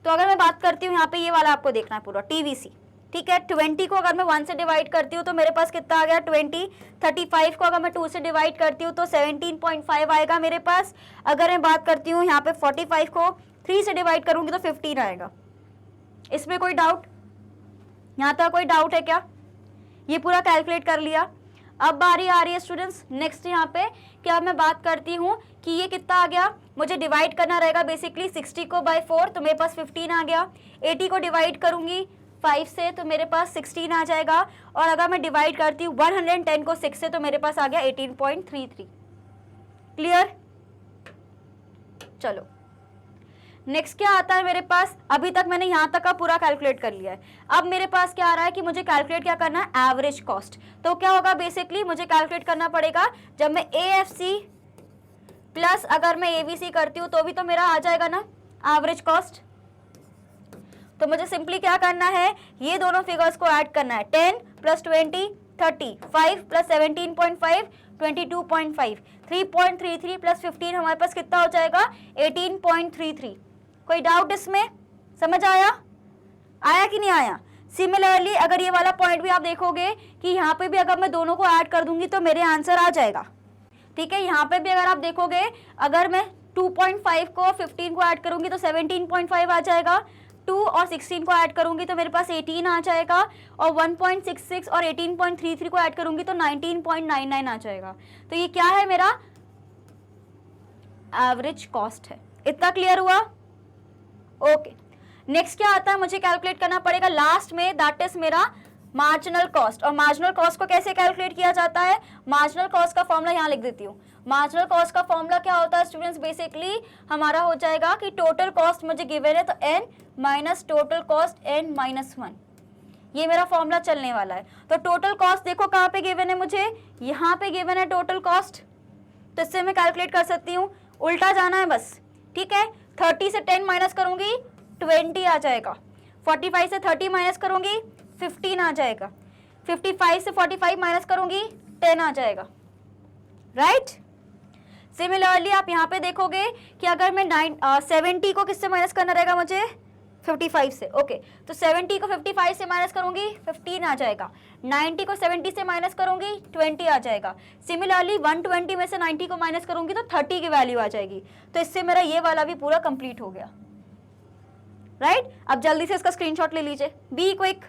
तो अगर मैं बात करती हूँ यहाँ पे, ये वाला आपको देखना है पूरा TVC, ठीक है। 20 को अगर मैं 1 से डिवाइड करती हूँ तो मेरे पास कितना आ गया 20। 35 को अगर मैं 2 से डिवाइड करती हूँ तो 17.5 आएगा मेरे पास। अगर मैं बात करती हूँ यहाँ पे 45 को 3 से डिवाइड करूंगी तो 15 आएगा। इसमें कोई डाउट, यहाँ तक कोई डाउट है क्या, ये पूरा कैलकुलेट कर लिया। अब बारी आ रही है स्टूडेंट्स नेक्स्ट यहाँ पे कि अब मैं बात करती हूँ कि ये कितना आ गया, मुझे डिवाइड करना रहेगा बेसिकली 60 को बाय 4 तो मेरे पास 15 आ गया। 80 को डिवाइड करूंगी 5 से तो मेरे पास 16 आ जाएगा। और अगर मैं डिवाइड करती हूँ 110 को 6 से तो मेरे पास आ गया 18.33। क्लियर। चलो नेक्स्ट क्या आता है मेरे पास, अभी तक मैंने यहाँ तक का पूरा कैलकुलेट कर लिया है। अब मेरे पास क्या आ रहा है कि मुझे कैलकुलेट क्या करना है, एवरेज कॉस्ट। तो क्या होगा, बेसिकली मुझे कैलकुलेट करना पड़ेगा जब मैं AFC प्लस अगर मैं AVC करती हूँ तो भी तो मेरा आ जाएगा ना एवरेज कॉस्ट। तो मुझे सिंपली क्या करना है, ये दोनों फिगर्स को ऐड करना है, 10 प्लस 20 30, 5 प्लस 17.5 22.5, 3.33 प्लस 15 हमारे पास कितना हो जाएगा 18.33। कोई डाउट इसमें, समझ आया, आया कि नहीं आया। सिमिलरली अगर ये वाला पॉइंट भी आप देखोगे कि यहाँ पे भी अगर मैं दोनों को ऐड कर दूंगी तो मेरे आंसर आ जाएगा, ठीक है। यहाँ पे भी अगर आप देखोगे अगर मैं 2.5 को 15 को ऐड करूंगी तो 17.5 आ जाएगा, 2 और 16 को ऐड करूंगी तो मेरे पास 18 आ जाएगा, और 1.66 और 18.33 को ऐड करूंगी तो 19.99 आ जाएगा। तो ये क्या है, मेरा एवरेज कॉस्ट है। इतना क्लियर हुआ, ओके। नेक्स्ट क्या आता है, मुझे कैलकुलेट करना पड़ेगा लास्ट में, दैट इज मेरा मार्जिनल कॉस्ट। और मार्जिनल कॉस्ट को कैसे कैलकुलेट किया जाता है, मार्जिनल कॉस्ट का फॉर्मूला यहाँ लिख देती हूँ। मार्जिनल कॉस्ट का फॉर्मूला क्या होता है स्टूडेंट्स, बेसिकली हमारा हो जाएगा कि टोटल कॉस्ट मुझे गिवन है तो n minus total cost n minus 1, ये मेरा फॉर्मूला चलने वाला है। तो टोटल कॉस्ट देखो कहाँ पे गिवन है, मुझे यहाँ पे गिवन है टोटल कॉस्ट, तो इससे मैं कैलकुलेट कर सकती हूँ, उल्टा जाना है बस, ठीक है। 30 से 10 माइनस करूंगी 20 आ जाएगा, 45 से 30 माइनस करूंगी 15 आ जाएगा, 55 से 45 माइनस करूंगी 10 आ जाएगा, राइट। सिमिलरली आप यहाँ पे देखोगे कि अगर मैं 70 को किससे माइनस करना रहेगा मुझे 55 से, ओके। तो 70 को 55 से माइनस करूंगी 15 आ जाएगा, 90 को 70 से माइनस करूंगी 20 आ जाएगा। सिमिलरली 120 में से 90 को माइनस करूंगी तो 30 की वैल्यू आ जाएगी। तो इससे मेरा ये वाला भी पूरा कंप्लीट हो गया, राइट। अब जल्दी से इसका स्क्रीनशॉट ले लीजिए, बी क्विक।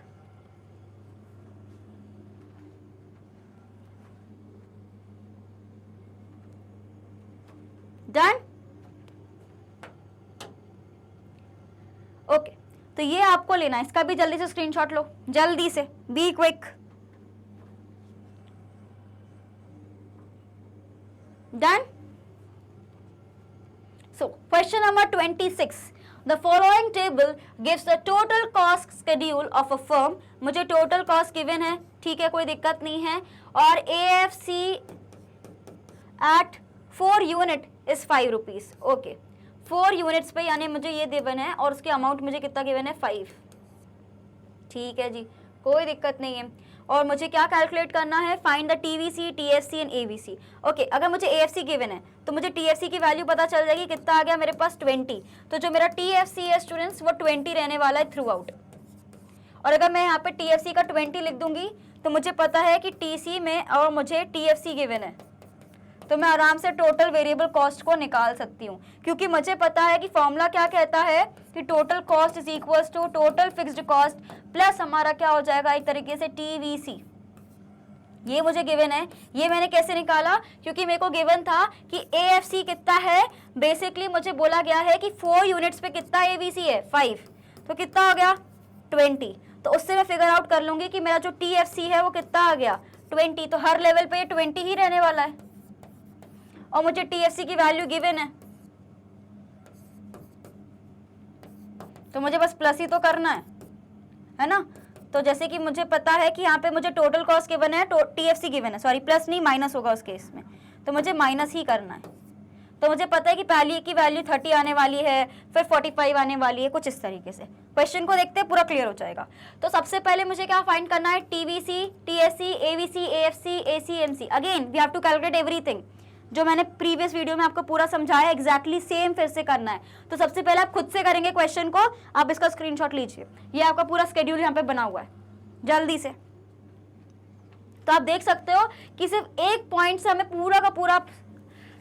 Done, okay. तो ये आपको लेना है, इसका भी जल्दी से स्क्रीनशॉट लो, जल्दी से, be quick. Done. So question number 26, the following table gives the total cost schedule of a firm, मुझे टोटल कॉस्ट गिवन है, ठीक है, कोई दिक्कत नहीं है, और AFC at 4 unit is 5 rupees, okay, 4 units पे यानी मुझे ये गिवन है और उसके अमाउंट मुझे कितना गिवन है 5, ठीक है जी, कोई दिक्कत नहीं है। और मुझे क्या कैलकुलेट करना है, find the TVC, TFC and ABC, okay. अगर मुझे AFC गिवन है तो मुझे TFC की वैल्यू पता चल जाएगी, कितना आ गया मेरे पास 20, तो जो मेरा TFC है स्टूडेंट्स वो 20 रहने वाला है थ्रू आउट। और अगर मैं यहाँ पे TFC का 20 लिख दूंगी तो मुझे पता है कि TC में और मुझे TFC गिवन है, तो मैं आराम से टोटल वेरिएबल कॉस्ट को निकाल सकती हूँ, क्योंकि मुझे पता है कि फॉर्मूला क्या कहता है कि total cost is equals to total fixed cost plus हमारा क्या हो जाएगा एक तरीके से TVC। ये मुझे गिवन है, ये मैंने कैसे निकाला, क्योंकि मेरे को गिवन था कि AFC कितना है, बेसिकली मुझे बोला गया है कि 4 यूनिट्स पे कितना ABC है 5, तो कितना हो गया 20, तो उससे मैं फिगर आउट कर लूंगी कि मेरा जो TFC है वो कितना आ गया 20, तो हर लेवल पे ये 20 ही रहने वाला है, और मुझे TFC की वैल्यू गिवन है, तो मुझे बस प्लस ही तो करना है ना। तो जैसे कि मुझे पता है कि यहाँ पे मुझे टोटल कॉस्ट गिवन है, TFC गिवन है, सॉरी प्लस नहीं माइनस होगा उस केस में, तो मुझे माइनस ही करना है। तो मुझे पता है कि पहली की वैल्यू 30 आने वाली है, फिर 45 आने वाली है, कुछ इस तरीके से। क्वेश्चन को देखते हैं, पूरा क्लियर हो जाएगा। तो सबसे पहले मुझे क्या फाइंड करना है, TVC, TSC, AVC, AFC, AC, MC। Again we have to calculate everything, जो मैंने प्रीवियस वीडियो में आपको पूरा समझाया एग्जैक्टली सेम फिर से करना है। तो सबसे पहले आप खुद से करेंगे क्वेश्चन को, आप इसका स्क्रीनशॉट लीजिए, ये आपका पूरा स्केड्यूल यहाँ पे बना हुआ है जल्दी से। तो आप देख सकते हो कि सिर्फ एक पॉइंट से हमें पूरा का पूरा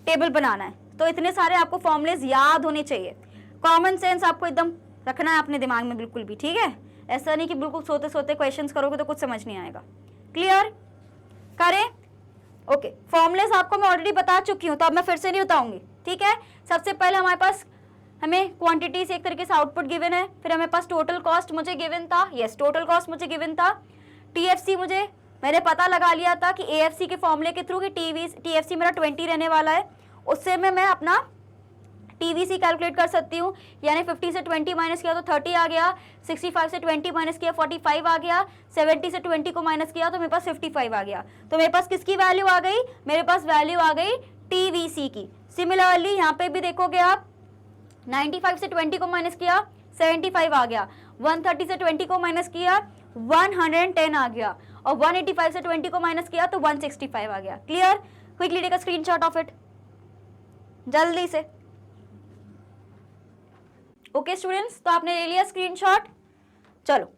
टेबल बनाना है, तो इतने सारे आपको फॉर्मुलेज याद होने चाहिए, कॉमन सेंस आपको एकदम रखना है अपने दिमाग में बिल्कुल भी, ठीक है। ऐसा नहीं कि बिल्कुल सोते सोते क्वेश्चंस करोगे तो कुछ समझ नहीं आएगा। क्लियर करें, ओके। फॉर्मुलेस आपको मैं ऑलरेडी बता चुकी हूँ, तो अब मैं फिर से नहीं बताऊंगी, ठीक है। सबसे पहले हमारे पास हमें क्वांटिटी से एक तरीके से आउटपुट गिवन है, फिर हमें पास टोटल कॉस्ट मुझे गिवन था, यस टोटल कॉस्ट मुझे गिवन था। TFC मैंने पता लगा लिया था कि AFC के फॉर्मूले के थ्रू कि TFC मेरा 20 रहने वाला है, उससे मैं अपना TVC कैलकुलेट कर सकती हूँ, यानी 50 से 20 माइनस किया तो 30 आ गया, 65 से 20 माइनस किया 45 आ गया, 70 से 20 को माइनस किया तो मेरे पास 55 आ गया। तो मेरे पास किसकी वैल्यू आ गई, मेरे पास वैल्यू आ गई TVC की। सिमिलरली यहाँ पे भी देखोगे आप, 95 से 20 को माइनस किया 75 आ गया, 130 से 20 को माइनस किया 110 आ गया, और 185 से 20 को माइनस किया तो 165 आ गया। Clear, quickly take a screenshot of it जल्दी से। ओके स्टूडेंट्स, तो आपने ले लिया स्क्रीनशॉट। चलो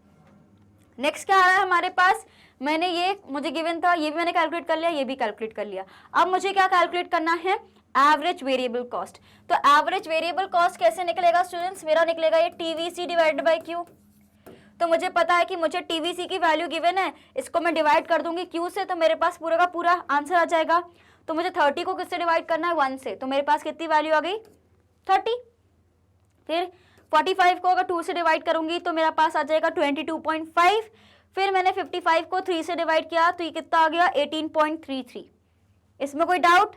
नेक्स्ट क्या आ रहा है हमारे पास, मैंने ये मुझे गिवन था, ये भी मैंने कैलकुलेट कर लिया, ये भी कैलकुलेट कर लिया। अब मुझे क्या कैलकुलेट करना है, एवरेज वेरिएबल कॉस्ट। तो एवरेज वेरिएबल कॉस्ट कैसे निकलेगा स्टूडेंट्स, मेरा निकलेगा ये TVC डिवाइडेड बाय Q। तो मुझे पता है कि मुझे TVC की वैल्यू गिवन है, इसको मैं डिवाइड कर दूंगी Q से, तो मेरे पास पूरा का पूरा आंसर आ जाएगा। तो मुझे 30 को किससे डिवाइड करना है, 1 से, तो मेरे पास कितनी वैल्यू आ गई 30। फिर 45 को अगर 2 से डिवाइड करूंगी तो मेरा पास आ जाएगा 22.5। फिर मैंने 55 को 3 से डिवाइड किया तो ये कितना आ गया 18.33। इसमें कोई डाउट,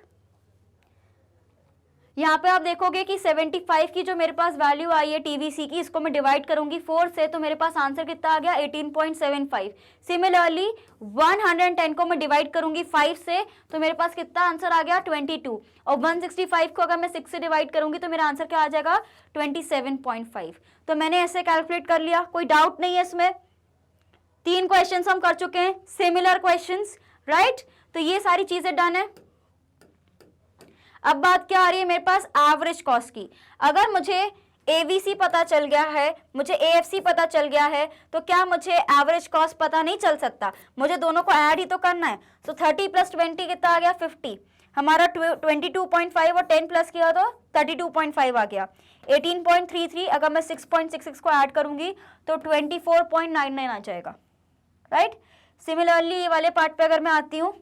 यहाँ पे आप देखोगे कि 75 की जो मेरे पास वैल्यू आई है TVC की, इसको मैं डिवाइड करूंगी 4 से तो मेरे पास आंसर कितना आ गया 18.75। सिमिलरली 110 को मैं डिवाइड करूंगी 5 से तो मेरे पास कितना आंसर आ गया 22, और 165 को अगर मैं 6 से डिवाइड करूंगी तो मेरा आंसर क्या आ जाएगा 27.5। तो मैंने ऐसे कैलकुलेट कर लिया, कोई डाउट नहीं है इसमें। 3 क्वेश्चंस हम कर चुके हैं, सिमिलर क्वेश्चंस, राइट। तो ये सारी चीजें डन है। अब बात क्या आ रही है मेरे पास एवरेज कॉस्ट की। अगर मुझे AVC पता चल गया है, मुझे AFC पता चल गया है, तो क्या मुझे एवरेज कॉस्ट पता नहीं चल सकता, मुझे दोनों को ऐड ही तो करना है। तो 30 + 20 कितना आ गया 50, हमारा 22.5 और 10 प्लस किया तो 32.5 आ गया। 18.33 अगर मैं 6.66 को ऐड करूंगी तो 24.99 आ जाएगा, राइट। सिमिलरली ये वाले पार्ट पे अगर मैं आती हूँ,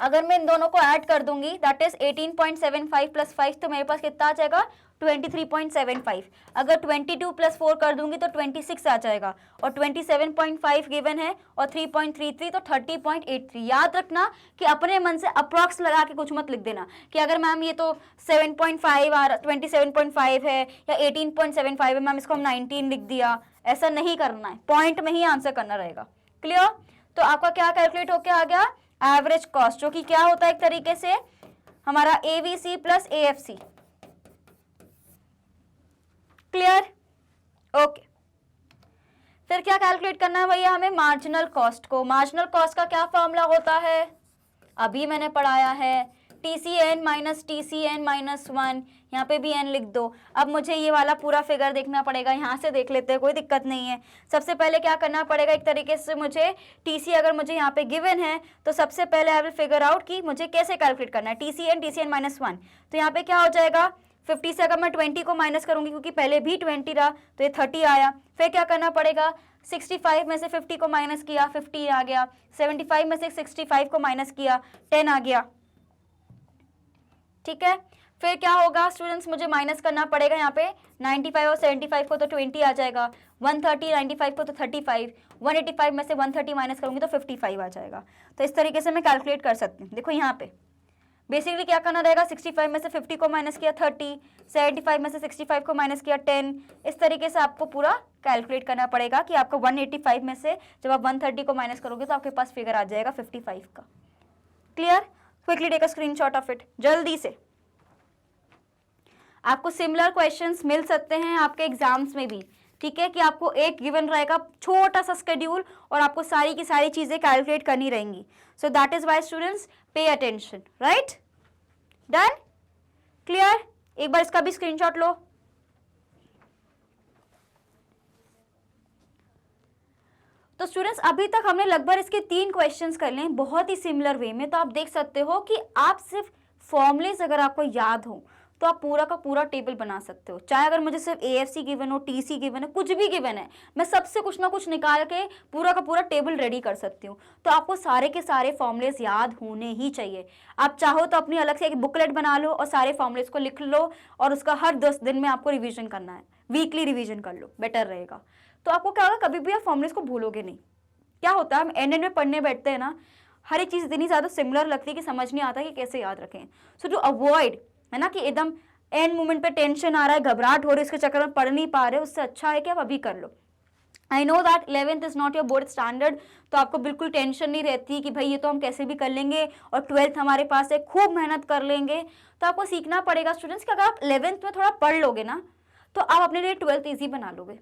अगर मैं इन दोनों को ऐड कर दूंगी दैट इज 18.75 + 5 तो मेरे पास कितना आ जाएगा 23.75। अगर 22 प्लस 4 कर दूंगी तो 26 आ जाएगा, और 27.5 गिवन है और 3.33 तो 30.83। याद रखना कि अपने मन से अप्रॉक्स लगा के कुछ मत लिख देना कि अगर मैम ये तो 7.5 आ रहा, 27.5 है या 18.75 है मैम, इसको हम 19 लिख दिया। ऐसा नहीं करना है, पॉइंट में ही आंसर करना रहेगा। क्लियर? तो आपका क्या कैलकुलेट होके आ गया? एवरेज कॉस्ट, जो कि क्या होता है एक तरीके से हमारा AVC plus AFC. Clear? Okay. फिर क्या कैलकुलेट करना है भैया हमें? मार्जिनल कॉस्ट को। मार्जिनल कॉस्ट का क्या फॉर्मूला होता है? अभी मैंने पढ़ाया है, TCN माइनस TCN माइनस 1, यहाँ पे भी n लिख दो। अब मुझे ये वाला पूरा फिगर देखना पड़ेगा, यहाँ से देख लेते हैं, कोई दिक्कत नहीं है। सबसे पहले क्या करना पड़ेगा, एक तरीके से मुझे TC अगर मुझे यहाँ पे गिवन है तो सबसे पहले आई विल फिगर आउट कि मुझे कैसे कैलकुलेट करना है। TCN माइनस 1, तो यहाँ पे क्या हो जाएगा? 50 से अगर मैं 20 को माइनस करूंगी, क्योंकि पहले भी 20 रहा तो ये 30 आया। फिर क्या करना पड़ेगा? 65 में से 50 को माइनस किया, 50 आ गया। 75 में से 65 को माइनस किया, 10 आ गया। ठीक है, फिर क्या होगा स्टूडेंट्स, मुझे माइनस करना पड़ेगा यहाँ पे 95 और 75 को तो 20 आ जाएगा, 130 95 को तो 35, 185 में से 130 माइनस करूंगी तो 55 आ जाएगा। तो इस तरीके से मैं कैलकुलेट कर सकती हूँ। देखो यहाँ पे बेसिकली क्या करना रहेगा, 65 में से 50 को माइनस किया 30, 75 में से 65 को माइनस किया 10। इस तरीके से आपको पूरा कैलकुलेट करना पड़ेगा कि आपको 185 में से जब आप 130 को माइनस करोगे तो आपके पास फिगर आ जाएगा 55 का। Clear? Quickly take a screenshot of it, जल्दी से। आपको सिमिलर क्वेश्चंस मिल सकते हैं आपके एग्जाम्स में भी, ठीक है, कि आपको एक गिवन रहेगा छोटा सा शेड्यूल और आपको सारी की सारी चीजें कैलकुलेट करनी रहेंगी। So that is why students pay attention, right? Done? Clear? एक बार इसका भी स्क्रीनशॉट लो। तो स्टूडेंट्स अभी तक हमने लगभग इसके 3 क्वेश्चंस कर लिए बहुत ही सिमिलर वे में। तो आप देख सकते हो कि आप सिर्फ फॉर्मूलेस अगर आपको याद हो तो आप पूरा का पूरा टेबल बना सकते हो। चाहे अगर मुझे सिर्फ AFC गिवन हो, TC गिवन है, कुछ भी गिवन है, मैं सबसे कुछ ना कुछ निकाल के पूरा का पूरा टेबल रेडी कर सकती हूँ। तो आपको सारे के सारे फॉर्मूलेस याद होने ही चाहिए। आप चाहो तो अपनी अलग से एक बुकलेट बना लो और सारे फॉर्मूलेस को लिख लो और उसका हर 10 दिन में आपको रिविजन करना है, वीकली रिविजन कर लो, बेटर रहेगा। तो आपको क्या होगा, कभी भी आप फॉर्मूलेस को भूलोगे नहीं। क्या होता है, हम एंड में पढ़ने बैठते हैं ना, हर एक चीज़ इतनी ज़्यादा सिमिलर लगती है कि समझ नहीं आता कि कैसे याद रखें। सो टू अवॉइड, है ना, कि एकदम एंड मोमेंट पे टेंशन आ रहा है, घबराहट हो रही है, इसके चक्कर में पढ़ नहीं पा रहे, उससे अच्छा है कि आप अभी कर लो। I know that 11th is not your board standard, तो आपको बिल्कुल टेंशन नहीं रहती कि भाई ये तो हम कैसे भी कर लेंगे और 12th हमारे पास है, खूब मेहनत कर लेंगे। तो आपको सीखना पड़ेगा स्टूडेंट्स कि अगर आप 11th में थोड़ा पढ़ लोगे ना तो आप अपने लिए 12th ईजी बना लोगे।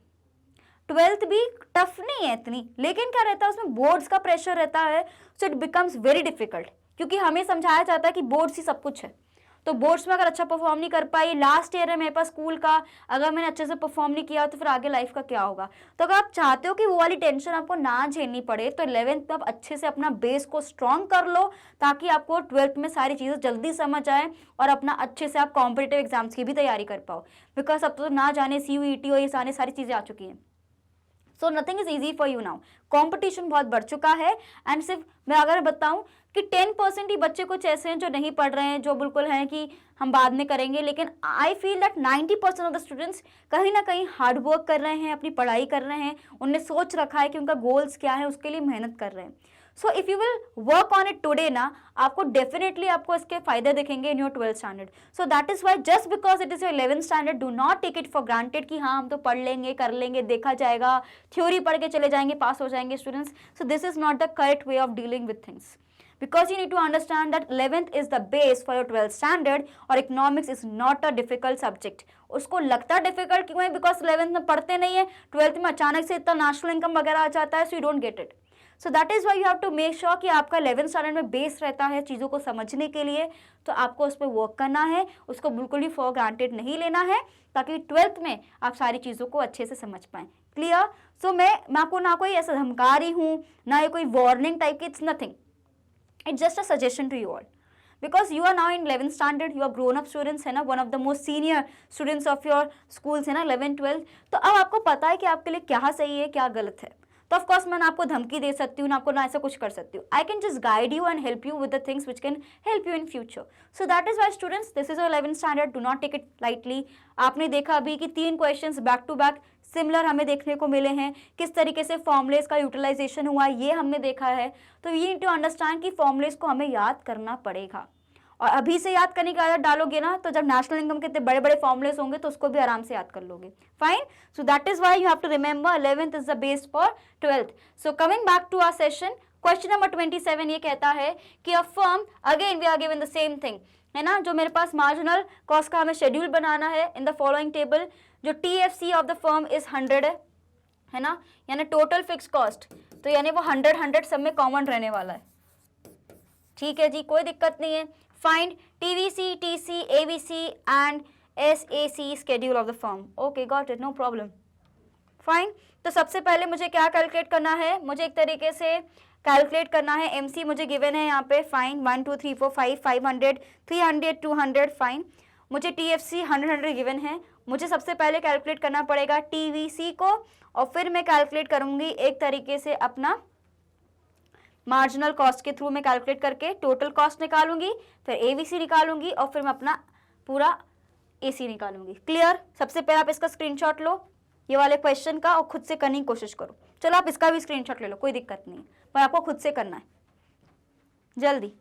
12th भी टफ नहीं है इतनी, लेकिन क्या रहता है उसमें बोर्ड्स का प्रेशर रहता है, so it becomes very difficult, क्योंकि हमें समझाया जाता है कि बोर्ड्स ही सब कुछ है। तो बोर्ड्स में अगर अच्छा परफॉर्म नहीं कर पाई, लास्ट ईयर है मेरे पास स्कूल का, अगर मैंने अच्छे से परफॉर्म नहीं किया तो फिर आगे लाइफ का क्या होगा। तो अगर आप चाहते हो कि वो वाली टेंशन आपको ना झेलनी पड़े तो 11th में आप अच्छे से अपना बेस को स्ट्रॉन्ग कर लो, ताकि आपको 12th में सारी चीज़ें जल्दी समझ आए और अपना अच्छे से आप कॉम्पिटिटिव एग्जाम्स की भी तैयारी कर पाओ। बिकॉज अब तो ना जाने CUET और ये सारी चीज़ें आ चुकी हैं। So nothing is easy for you now, competition बहुत बढ़ चुका है। एंड सिर्फ मैं अगर बताऊं कि 10% ही बच्चे कुछ ऐसे हैं जो नहीं पढ़ रहे हैं, जो बिल्कुल हैं कि हम बाद में करेंगे, लेकिन I feel that 90% of the students कहीं ना कहीं हार्ड वर्क कर रहे हैं, अपनी पढ़ाई कर रहे हैं, उनने सोच रखा है कि उनका गोल्स क्या है, उसके लिए मेहनत कर रहे हैं। So if you will work on it today ना, आपको डेफिनेटली आपको इसके फायदे दिखेंगे in your 12th standard. So that is why just because it is your 11th standard, do not take it for granted कि हाँ हम तो पढ़ लेंगे, कर लेंगे, देखा जाएगा, थ्योरी पढ़ के चले जाएंगे, पास हो जाएंगे students. So this is not the correct way of dealing with things, because you need to understand that 11th is the base for your 12th standard और economics is not a difficult subject। उसको लगता difficult क्यों है, because 11th में पढ़ते नहीं है, 12th में अचानक से इतना नेशनल इनकम वगैरह आ जाता है, so you don't get it। So that is why you have to make sure कि आपका 11th स्टैंडर्ड में बेस रहता है चीज़ों को समझने के लिए, तो आपको उस पर वर्क करना है, उसको बिल्कुल भी फॉर ग्रांटेड नहीं लेना है, ताकि 12th में आप सारी चीज़ों को अच्छे से समझ पाएँ। क्लियर? सो मैं आपको ना कोई ऐसा धमका रही हूँ, ना ये कोई वार्निंग टाइप की, it's nothing, it's just a suggestion to you all, because you are now in 11th standard, you are grown up students है ना, one of the most senior students of your schools है ना, 11th 12th। तो अब आपको पता है कि आपके लिए क्या सही है क्या गलत है। तो ऑफकोर्स मैं ना आपको धमकी दे सकती हूँ, ना आपको ना ऐसा कुछ कर सकती हूँ. I can just guide you and help you with the things which can help you in future. So that is why students, this is 11th standard, do not take it lightly. आपने देखा अभी कि 3 questions back to back similar हमें देखने को मिले हैं. किस तरीके से फॉर्मुलेस का यूटिलाइजेशन हुआ ये हमने देखा है. तो यू नीड टू अंडरस्टैंड कि फॉर्मुलेस को हमें याद करना पड़ेगा, और अभी से याद करने की आदत डालोगे ना तो जब नेशनल इनकम के इतने बड़े बड़े फॉर्मुलेस होंगे तो उसको भी आराम से याद कर लोगे. Fine. So that is why you have to remember 11th is the base for 12th. So coming back to our session, question number 27 ये कहता है कि a firm, again we are given the same thing, है ना. जो मेरे पास marginal cost का हमें शेड्यूल बनाना है इन द फॉलोइंग टेबल. जो TFC of the firm is 100 है ना, यानी टोटल फिक्स कॉस्ट, तो यानी वो 100 सब में कॉमन रहने वाला है. ठीक है जी, कोई दिक्कत नहीं है. Find TVC, TC, ABC and SAC schedule of the firm. Okay, got it, no problem. Fine. तो सबसे पहले मुझे क्या कैलकुलेट करना है, मुझे एक तरीके से कैलकुलेट करना है. MC मुझे गिवन है यहाँ पे. फाइन. 1 2 3 4 5 500 300 200. फाइन. मुझे TFC 100 गिवन है. मुझे सबसे पहले कैलकुलेट करना पड़ेगा TVC को, और फिर मैं कैलकुलेट करूँगी एक तरीके से अपना मार्जिनल कॉस्ट के थ्रू मैं कैलकुलेट करके टोटल कॉस्ट निकालूंगी, फिर ABC निकालूंगी, और फिर मैं अपना पूरा AC निकालूंगी. क्लियर. सबसे पहले आप इसका स्क्रीनशॉट लो ये वाले क्वेश्चन का, और खुद से करने की कोशिश करो. चलो आप इसका भी स्क्रीनशॉट ले लो, कोई दिक्कत नहीं है, पर आपको खुद से करना है जल्दी.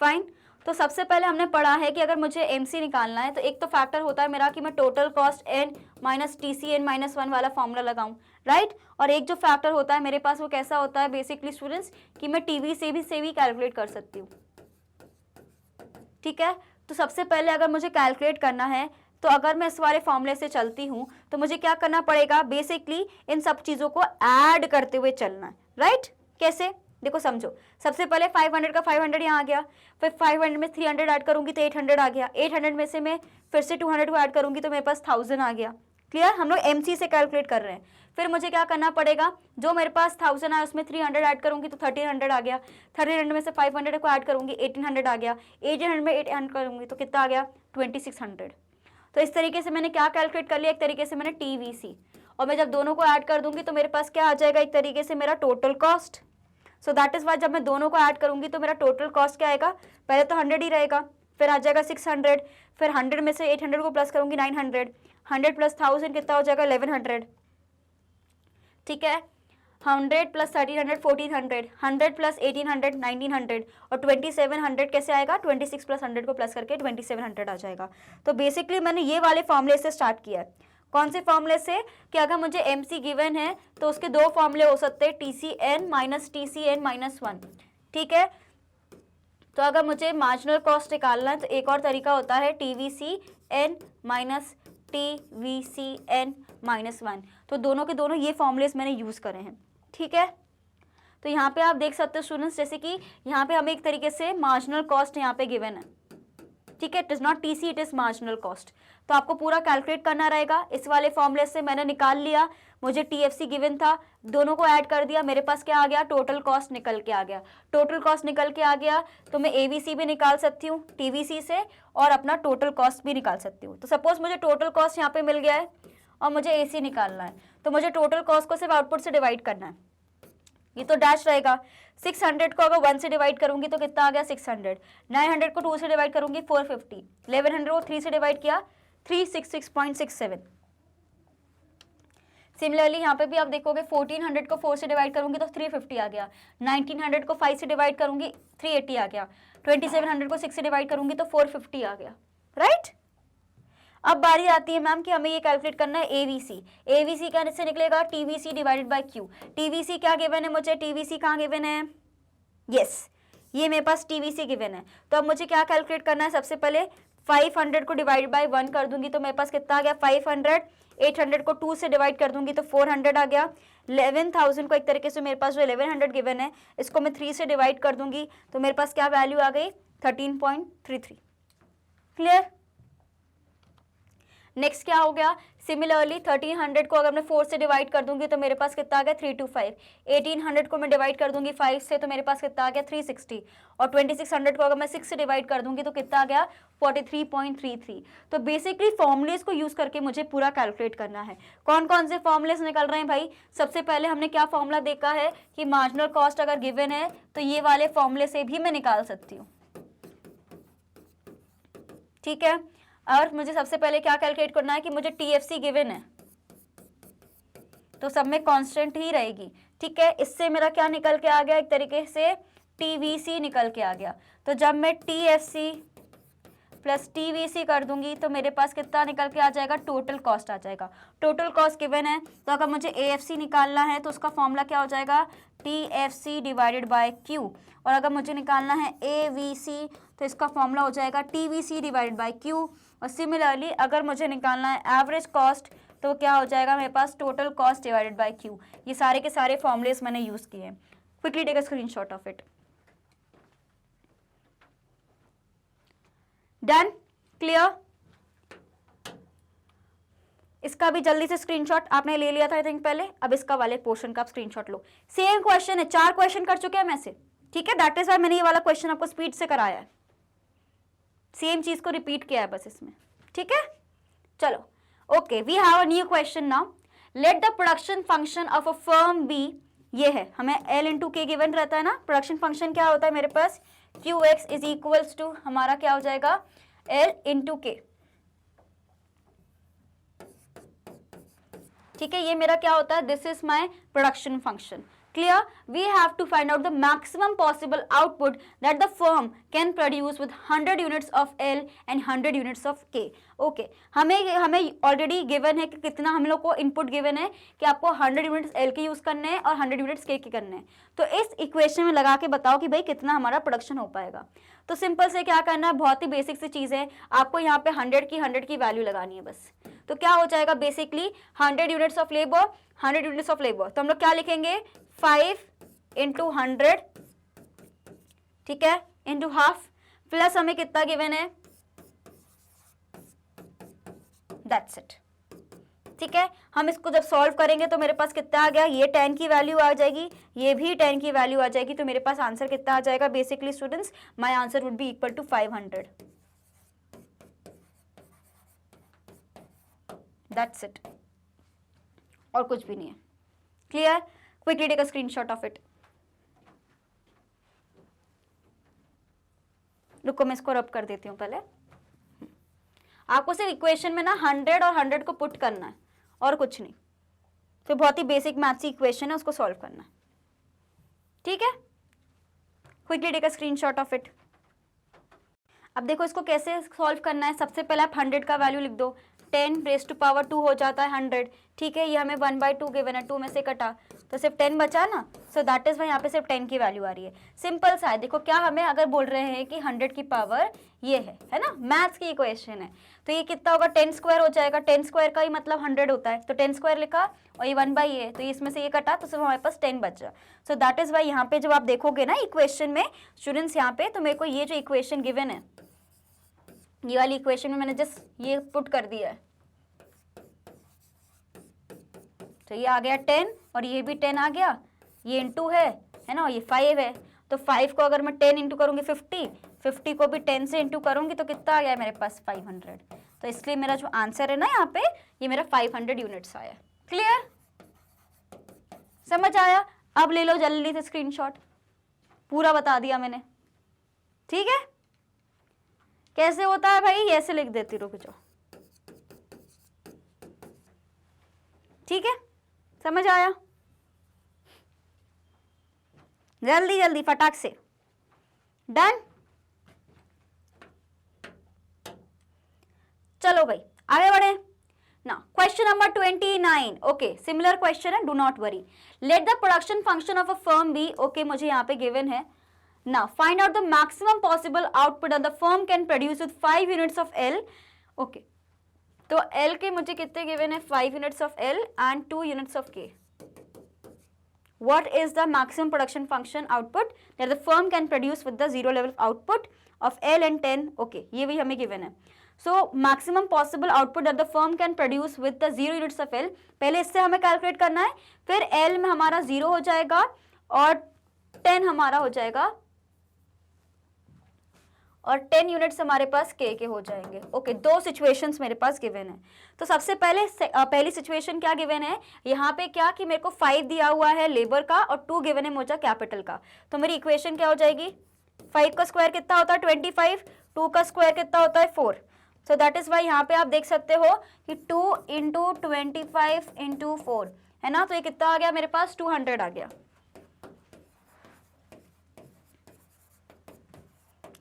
फाइन. तो सबसे पहले हमने पढ़ा है कि अगर मुझे MC निकालना है तो एक तो फैक्टर होता है मेरा कि मैं total cost n minus TCn minus 1 वाला फॉर्मूला लगाऊं, राइट. और एक जो फैक्टर होता है मेरे पास वो कैसा होता है बेसिकली स्टूडेंट्स, कि मैं TV से भी कैलकुलेट कर सकती हूँ. ठीक है. तो सबसे पहले अगर मुझे कैलकुलेट करना है तो अगर मैं इस वाले फॉर्मूले से चलती हूँ तो मुझे क्या करना पड़ेगा, बेसिकली इन सब चीज़ों को ऐड करते हुए चलना है, राइट. कैसे, देखो समझो. सबसे पहले 500 का 500 यहाँ आ गया, फिर 500 में 300 ऐड करूंगी तो 800 आ गया. 800 में से मैं फिर से 200 को ऐड करूंगी तो मेरे पास 1000 आ गया. क्लियर. हम लोग MC से कैलकुलेट कर रहे हैं. फिर मुझे क्या करना पड़ेगा, जो मेरे पास 1000 आया उसमें 300 ऐड करूंगी तो 1300 आ गया. 1300 में से 500 को ऐड करूंगी 1800 आ गया. 1800 में 8 ऐड करूंगी तो कितना आ गया 2600. तो इस तरीके से मैंने क्या कैलकुलेट कर लिया, एक तरीके से मैंने TVC, और मैं जब दोनों को ऐड कर दूंगी तो मेरे पास क्या आ जाएगा, एक तरीके से मेरा total cost. So that is why जब मैं दोनों को ऐड करूंगी तो मेरा टोटल कॉस्ट क्या आएगा, पहले तो 100 ही रहेगा, फिर आ जाएगा 600, फिर 100 में से 800 को प्लस करूंगी 900, 100 प्लस 1000 कितना हो जाएगा 1100. ठीक है. 100 प्लस 1300 1400, 100 प्लस 1800 1900, और 2700 कैसे आएगा, 26 प्लस 100 को प्लस करके 2700 आ जाएगा. तो बेसिकली मैंने ये वाले फॉर्मूले से स्टार्ट किया है. कौन से फॉर्मूले से, कि अगर मुझे MC गिवन है तो उसके दो फॉर्मूले हो सकते हैं, TCn माइनस TCn माइनस 1. ठीक है. तो अगर मुझे मार्जिनल कॉस्ट निकालना है तो एक और तरीका होता है TVCn माइनस TVCn माइनस 1. तो दोनों के दोनों ये फॉर्मूलेस मैंने यूज़ करे हैं. ठीक है. तो यहाँ पे आप देख सकते हो स्टूडेंट्स, जैसे कि यहाँ पे हमें एक तरीके से मार्जिनल कॉस्ट यहाँ पे गिवन है. ठीक है. It is not TC, it is marginal cost. तो आपको पूरा कैलकुलेट करना रहेगा. इस वाले फॉर्मूले से मैंने निकाल लिया, मुझे TFC गिवन था, दोनों को ऐड कर दिया, मेरे पास क्या आ गया, टोटल कॉस्ट निकल के आ गया. टोटल कॉस्ट निकल के आ गया तो मैं ABC भी निकाल सकती हूँ TVC से, और अपना टोटल कॉस्ट भी निकाल सकती हूँ. तो सपोज मुझे टोटल कॉस्ट यहाँ पे मिल गया है और मुझे AC निकालना है, तो मुझे टोटल कॉस्ट को सिर्फ आउटपुट से डिवाइड करना है. ये तो डैश रहेगा. 600 को अगर 1 से डिवाइड करूंगी तो कितना आ गया 600. 900 को 2 से डिवाइड करूंगी 450. 1100 को 3 से डिवाइड किया 366.67. सिमिलरली यहाँ पे भी आप देखोगे 1400 को 4 से डिवाइड करूंगी तो 350 आ गया. 1900 को 5 से डिवाइड करूंगी 380 आ गया. 2700 को 6 से डिवाइड करूंगी तो 450 आ गया. राइट. अब बारी आती है मैम कि हमें ये कैलकुलेट करना है ABC. ABC क्या से निकलेगा, TVC divided by Q. TVC क्या गिवन है मुझे, TVC कहाँ गिवन है, यस ये मेरे पास TVC गिवन है. तो अब मुझे क्या कैलकुलेट करना है, सबसे पहले 500 को डिवाइड बाय 1 कर दूंगी तो मेरे पास कितना आ गया 500. 800 को 2 से डिवाइड कर दूंगी तो 400 आ गया. 11,000 को एक तरीके से मेरे पास जो 1100 गिवन है इसको मैं 3 से डिवाइड कर दूंगी तो मेरे पास क्या वैल्यू आ गई 13.33. क्लियर. नेक्स्ट क्या हो गया, सिमिलरली 1300 को अगर मैं 4 से डिवाइड कर दूंगी तो मेरे पास कितना आ गया 325, 1800 को मैं डिवाइड कर दूंगी 5 से तो मेरे पास कितना आ गया 360, और 2600 को अगर मैं 6 से डिवाइड कर दूंगी तो कितना आ गया 43.33। तो बेसिकली फॉर्मूलेस को यूज करके मुझे पूरा कैलकुलेट करना है। कौन कौन से फॉर्मूलेस निकल रहे हैं भाई, सबसे पहले हमने क्या फॉर्मूला देखा है कि मार्जिनल कॉस्ट अगर गिवन है तो ये वाले फॉर्मूले से भी मैं निकाल सकती हूँ, ठीक है। और मुझे सबसे पहले क्या कैलकुलेट करना है कि मुझे टीएफसी गिवन है तो सब में कांस्टेंट ही रहेगी, ठीक है। इससे मेरा क्या निकल के आ गया, एक तरीके से टीवीसी निकल के आ गया। तो जब मैं टीएफसी प्लस टीवीसी कर दूंगी तो मेरे पास कितना निकल के आ जाएगा, टोटल कॉस्ट आ जाएगा। टोटल कॉस्ट गिवन है तो अगर मुझे एएफसी निकालना है तो उसका फॉर्मूला क्या हो जाएगा, टीएफसी डिवाइडेड बाय क्यू, और अगर मुझे निकालना है एवीसी तो इसका फॉर्मूला हो जाएगा टीवीसी डिवाइडेड बाय क्यू। और सिमिलरली अगर मुझे निकालना है एवरेज कॉस्ट तो क्या हो जाएगा मेरे पास, total cost divided by Q. ये सारे के सारे फॉर्मूलेस मैंने यूज किए हैं। Quickly take a screenshot of it. Done, clear. इसका भी जल्दी से स्क्रीनशॉट आपने ले लिया था आई थिंक पहले, अब इसका वाले पोर्शन का आप स्क्रीनशॉट लो। सेम क्वेश्चन है, 4 क्वेश्चन कर चुके हैं मैं से, ठीक है। दैट इज वाई मैंने ये वाला क्वेश्चन आपको स्पीड से कराया है, सेम चीज को रिपीट किया है बस इसमें, ठीक है। चलो, okay, we have a new question now. Let the production function of a firm be, ये है हमें L इंटू के गिवन रहता है ना। प्रोडक्शन फंक्शन क्या होता है मेरे पास, QX इज इक्वल्स टू हमारा क्या हो जाएगा, L इंटू के, ठीक है। ये मेरा क्या होता है, this is my production function. Clear? We have to find out the maximum possible output that the firm can produce with 100 units of L and 100 units of K. Okay. हमें already given है कि कितना हम लोग को input given है कि आपको 100 यूनिट्स L के यूज करने हैं और 100 यूनिट्स K के करने हैं। तो इस इक्वेशन में लगा के बताओ कि भाई कितना हमारा प्रोडक्शन हो पाएगा। तो सिंपल से क्या करना है, बहुत ही बेसिक सी चीज है, आपको यहाँ पे 100 की वैल्यू लगानी है बस। तो क्या हो जाएगा basically 100 units of labour, 100 units of labour, तो हम लोग क्या लिखेंगे 5 इंटू 100, ठीक है, इंटू हाफ, प्लस हमें कितना गिवन है, दैट्स इट, ठीक है। हम इसको जब सॉल्व करेंगे तो मेरे पास कितना आ गया, ये 10 की वैल्यू आ जाएगी, ये भी 10 की वैल्यू आ जाएगी, तो मेरे पास आंसर कितना आ जाएगा basically students, my answer would be equal to 500, that's it, और कुछ भी नहीं है। Clear? Quickly take a screenshot of it. रुको मैं इसको रब कर देती हूँ पहले। आपको सिर्फ इक्वेशन में ना 100 और 100 को पुट करना है और कुछ नहीं, तो बहुत ही बेसिक मैथ्स की इक्वेशन है, उसको सॉल्व करना है, ठीक है। Quickly take a screenshot of it. अब देखो इसको कैसे सॉल्व करना है। सबसे पहले आप 100 का वैल्यू लिख दो, 10 रेज़ टू पावर 2 हो जाता है 100, ठीक है। ये हमें 1/2 गिवन है, 2 में से कटा तो सिर्फ 10 बचा ना, सो दैट इज वाई यहाँ पे सिर्फ 10 की वैल्यू आ रही है। सिंपल सा है, देखो क्या हमें अगर बोल रहे हैं कि 100 की पावर ये है ना, मैथ्स की इक्वेशन है, तो ये कितना होगा 10 स्क्वायर हो जाएगा। 10 स्क्वायर का ही मतलब 100 होता है, तो 10 स्क्वायर लिखा और ये 1/, है तो इसमें से ये कटा तो सिर्फ हमारे पास 10 बचा। सो दैट इज वाई यहाँ पे जब आप देखोगे ना इक्वेशन में स्टूडेंट्स यहाँ पे, तो मेरे को ये जो इक्वेशन गिवन है, ये वाली इक्वेशन में मैंने जस्ट ये पुट कर दिया है, तो ये आ गया 10 और ये भी 10 आ गया, ये इंटू है ना, ये 5 है, तो 5 को अगर मैं 10 इंटू करूँगी 50 को भी 10 से इंटू करूँगी तो कितना आ गया मेरे पास 500। तो इसलिए मेरा जो आंसर है ना यहाँ पे, ये मेरा 500 यूनिट्स आया। क्लियर? समझ आया? अब ले लो जल्दी से स्क्रीनशॉट, पूरा बता दिया मैंने, ठीक है। कैसे होता है भाई, ऐसे लिख देती, रुक जाओ, ठीक है। समझ आया? जल्दी जल्दी फटाक से। डन? चलो भाई आगे बढ़े ना। Question number 29, okay, similar question है, do not worry. Let the production function of a firm be, okay, मुझे यहाँ पे गिवन है ना, find out the maximum possible output that the firm can produce with 5 units of L, okay. तो L के मुझे कितने गिवन है, 5 units of L and 2 units of K। What is the maximum production function output that the firm can produce with the 0 level output of L and 10? Okay, ये भी हमें given है। So maximum possible output that the firm can produce with the 0 units of L, पहले इससे हमें calculate करना है, फिर एल में हमारा 0 हो जाएगा और 10 हमारा हो जाएगा, और 10 यूनिट्स हमारे पास के हो जाएंगे। ओके, दो सिचुएशंस मेरे पास गिवन है। तो सबसे पहले पहली सिचुएशन क्या गिवन है, यहाँ पे क्या कि मेरे को 5 दिया हुआ है लेबर का और 2 गिवन है मुझे कैपिटल का। तो मेरी इक्वेशन क्या हो जाएगी, 5 का स्क्वायर कितना होता है 25, 2 का स्क्वायर कितना होता है 4। सो दैट इज वाई यहाँ पे आप देख सकते हो कि 2 इंटू 25 इंटू 4 है ना, तो ये कितना आ गया मेरे पास 200 आ गया।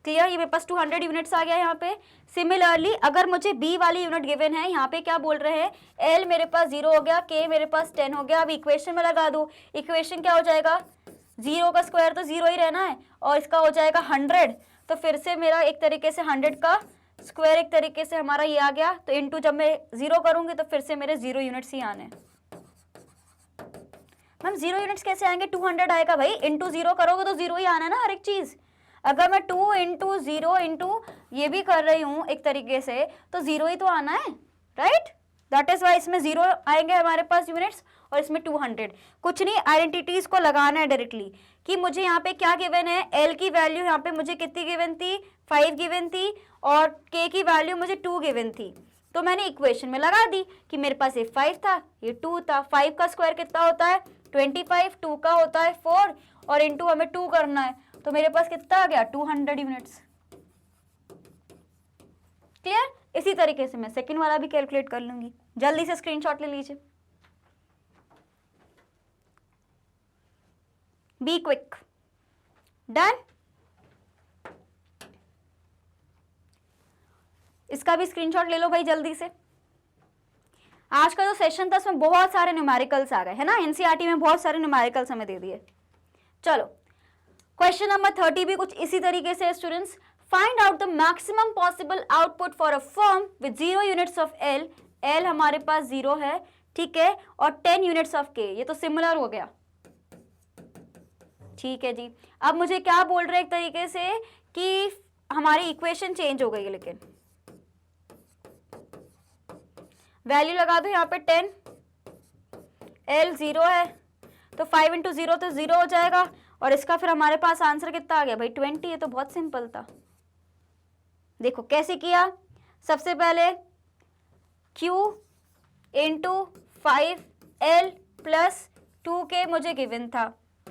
क्लियर, ये मेरे पास 200 यूनिट्स आ गया यहाँ पे। सिमिलरली अगर मुझे बी वाली यूनिट गिवन है, यहाँ पे क्या बोल रहे हैं, एल मेरे पास 0 हो गया, के मेरे पास 10 हो गया। अब इक्वेशन में लगा दो, इक्वेशन क्या हो जाएगा, 0 का स्क्वायर तो 0 ही रहना है और इसका हो जाएगा 100। तो फिर से मेरा एक तरीके से 100 का स्क्वायर एक तरीके से हमारा ये आ गया, तो इंटू जब मैं 0 करूंगी तो फिर से मेरे 0 यूनिट्स ही आने। मैम 0 यूनिट्स कैसे आएंगे, 200 आएगा भाई, इंटू 0 करोगे तो 0 ही आना है ना हर एक चीज। अगर मैं 2 इंटू 0 इंटू ये भी कर रही हूँ एक तरीके से, तो 0 ही तो आना है, राइट। दैट इज वाई इसमें 0 आएंगे हमारे पास यूनिट्स और इसमें 200। कुछ नहीं, आइडेंटिटीज को लगाना है डायरेक्टली कि मुझे यहाँ पे क्या गिवन है, एल की वैल्यू यहाँ पे मुझे कितनी गिवन थी, 5 गिवन थी, और के की वैल्यू मुझे 2 गिवन थी। तो मैंने इक्वेशन में लगा दी कि मेरे पास ये 5 था, ये 2 था। 5 का स्क्वायर कितना होता है 25, 2 का होता है 4 और इंटू हमें 2 करना है, तो मेरे पास कितना आ गया 200 यूनिट्स। क्लियर, इसी तरीके से मैं सेकंड वाला भी कैलकुलेट कर लूंगी। जल्दी से स्क्रीनशॉट ले लीजिए, बी क्विक। डन, इसका भी स्क्रीनशॉट ले लो भाई जल्दी से। आज का जो सेशन था उसमें बहुत सारे न्यूमेरिकल्स आ गए है ना, एनसीईआरटी में बहुत सारे न्यूमेरिकल्स हमें दे दिए। चलो क्वेश्चन नंबर 30 भी कुछ इसी तरीके से students, find out the maximum possible output for a firm with 0 units of L. L हमारे पास 0 है, ठीक है, और 10 यूनिट्स ऑफ के, ये तो सिमिलर हो गया, ठीक है जी। अब मुझे क्या बोल रहे हैं एक तरीके से कि हमारी इक्वेशन चेंज हो गई है, लेकिन वैल्यू लगा दो यहाँ पे 10, एल 0 है तो 5 इंटू 0 तो 0 हो जाएगा, और इसका फिर हमारे पास आंसर कितना आ गया भाई 20। ये तो बहुत सिंपल था। देखो कैसे किया, सबसे पहले Q into 5L plus 2K मुझे गिवन था,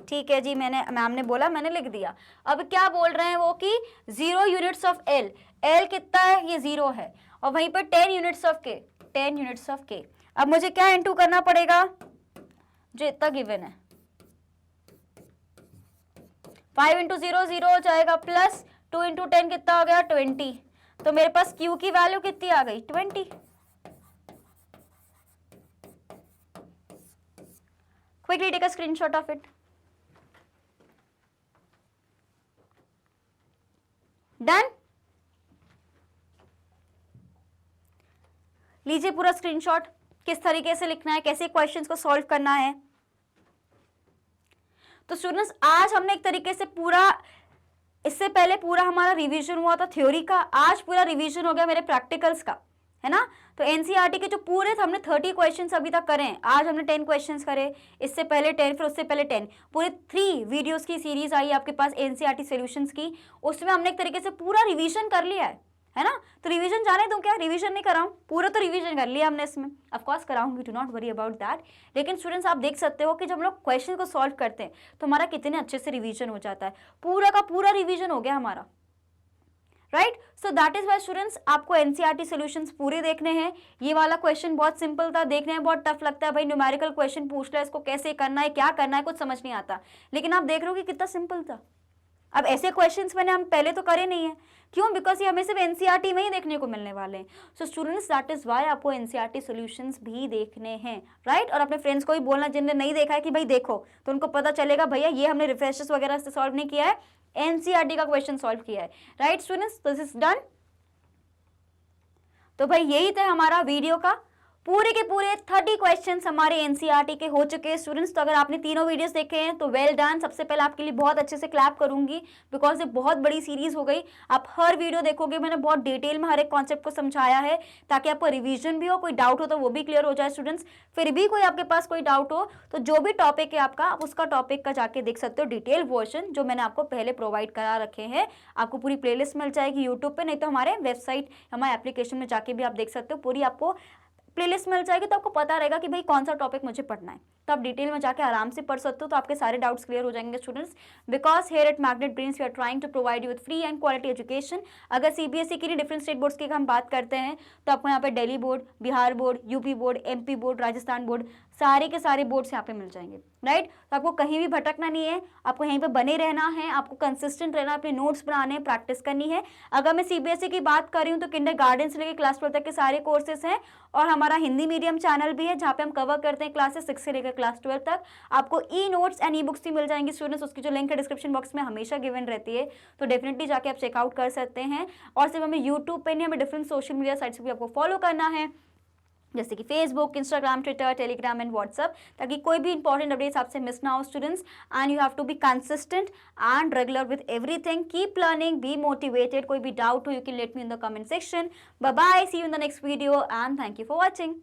ठीक है जी, मैम ने बोला मैंने लिख दिया। अब क्या बोल रहे हैं वो कि 0 यूनिट्स ऑफ L, L कितना है ये 0 है, और वहीं पर 10 units of K, 10 units of K। अब मुझे क्या इंटू करना पड़ेगा, जो इतना गिवन है, 5 इंटू 0 0 हो जाएगा, प्लस 2 इंटू 10 कितना हो गया 20। तो मेरे पास Q की वैल्यू कितनी आ गई 20। Quickly take a screenshot of it. Done, लीजिए पूरा स्क्रीनशॉट, किस तरीके से लिखना है, कैसे क्वेश्चंस को सॉल्व करना है। तो स्टूडेंट्स आज हमने एक तरीके से पूरा, इससे पहले पूरा हमारा रिवीजन हुआ था थ्योरी का, आज पूरा रिवीजन हो गया मेरे प्रैक्टिकल्स का, है ना। तो एनसीईआरटी के जो पूरे हमने 30 क्वेश्चंस अभी तक करे हैं, आज हमने 10 क्वेश्चंस करे, इससे पहले 10, फिर उससे पहले 10, पूरे 3 वीडियोस की सीरीज आई आपके पास एनसीईआरटी सॉल्यूशंस की, उसमें हमने एक तरीके से पूरा रिवीजन कर लिया है ना। तो रिवीजन जाने दूं क्या, रिवीजन नहीं कराऊं, पूरा तो रिवीजन कर लिया हमने इसमें, ऑफ कोर्स कराऊंगी, do not worry about that. लेकिन स्टूडेंट्स आप देख सकते हो कि जब हम लोग क्वेश्चन को सॉल्व करते हैं तो हमारा कितने अच्छे से रिवीजन हो जाता है, पूरा का पूरा रिवीजन हो गया हमारा, right. So that is why students आपको एनसीईआरटी सॉल्यूशंस पूरे देखने हैं। ये वाला क्वेश्चन बहुत सिंपल था, देखने में बहुत टफ लगता है भाई, न्यूमेरिकल क्वेश्चन पूछ रहा है, इसको कैसे करना है, क्या करना है, कुछ समझ नहीं आता, लेकिन आप देख रहे हो कि कितना सिंपल था। अब ऐसे क्वेश्चंस मैंने हम पहले तो करे नहीं है, क्यों, बिकॉज ये हमें सिर्फ एनसीईआरटी में ही देखने को मिलने वाले हैं। So students that is why आपको एनसीईआरटी सॉल्यूशंस भी देखने हैं, राइट। और अपने फ्रेंड्स को भी बोलना जिनने नहीं देखा है कि भाई देखो, तो उनको पता चलेगा भैया ये हमने रिफ्रेशर्स वगैरह से सॉल्व नहीं किया है, एनसीईआरटी का क्वेश्चन सॉल्व किया है, right students. This is done. तो भाई यही था हमारा वीडियो का पूरे के पूरे 30 क्वेश्चंस हमारे एनसीईआरटी के हो चुके हैं स्टूडेंट्स। तो अगर आपने तीनों वीडियोस देखे हैं तो वेल डन। सबसे पहले आपके लिए बहुत अच्छे से क्लैप करूंगी, बिकॉज ये बहुत बड़ी सीरीज हो गई। आप हर वीडियो देखोगे, मैंने बहुत डिटेल में हर एक कॉन्सेप्ट को समझाया है ताकि आपको रिविजन भी हो, कोई डाउट हो तो वो भी क्लियर हो जाए स्टूडेंट्स। फिर भी कोई आपके पास कोई डाउट हो तो जो भी टॉपिक है आपका, आप उसका टॉपिक का जाके देख सकते हो डिटेल वर्जन जो मैंने आपको पहले प्रोवाइड करा रखे हैं। आपको पूरी प्लेलिस्ट मिल जाएगी यूट्यूब पे, नहीं तो हमारे वेबसाइट, हमारे एप्लीकेशन में जाके भी आप देख सकते हो। पूरी आपको प्लेलिस्ट मिल जाएगी, तो आपको पता रहेगा कि भाई कौन सा टॉपिक मुझे पढ़ना है, तो आप डिटेल में जाके आराम से पढ़ सकते हो। तो आपके सारे डाउट्स क्लियर हो जाएंगे students, because here at magnet brains we are trying to provide you with free and quality education. अगर सीबीएसई की डिफरेंट स्टेट बोर्ड्स की हम बात करते हैं तो आपको यहाँ पे Delhi board, Bihar board, UP board, MP board, Rajasthan board, सारे के सारे बोर्ड्स यहाँ पे मिल जाएंगे, राइट। तो आपको कहीं भी भटकना नहीं है, आपको यहीं पे बने रहना है, आपको कंसिस्टेंट रहना, अपने नोट्स बनाने हैं, प्रैक्टिस करनी है। अगर मैं सीबीएसई की बात कर रही हूँ तो किंडरगार्टन से लेकर क्लास 12 तक के सारे कोर्सेज हैं, और हमारा हिंदी मीडियम चैनल भी है जहाँ पे हम कवर करते हैं क्लासेस 6 से लेकर क्लास 12 तक। आपको e notes and e books भी मिल जाएंगी स्टूडेंट्स, उसकी जो लिंक है डिस्क्रिप्शन बॉक्स में हमेशा गिवन रहती है, तो डेफिनेटली जाके आप चेकआउट कर सकते हैं। और सिर्फ हमें यूट्यूब पे नहीं, हमें डिफरेंट सोशल मीडिया साइट्स भी आपको फॉलो करना है, जैसे कि Facebook, Instagram, Twitter, Telegram and WhatsApp, ताकि कोई भी इंपॉर्टेंट अपडेट्स आपसे मिस ना हो students. And you have to be consistent and regular with everything. Keep learning, be motivated. कोई भी डाउट हो you can let me in the comment section. Bye bye, see you in the next video and thank you for watching.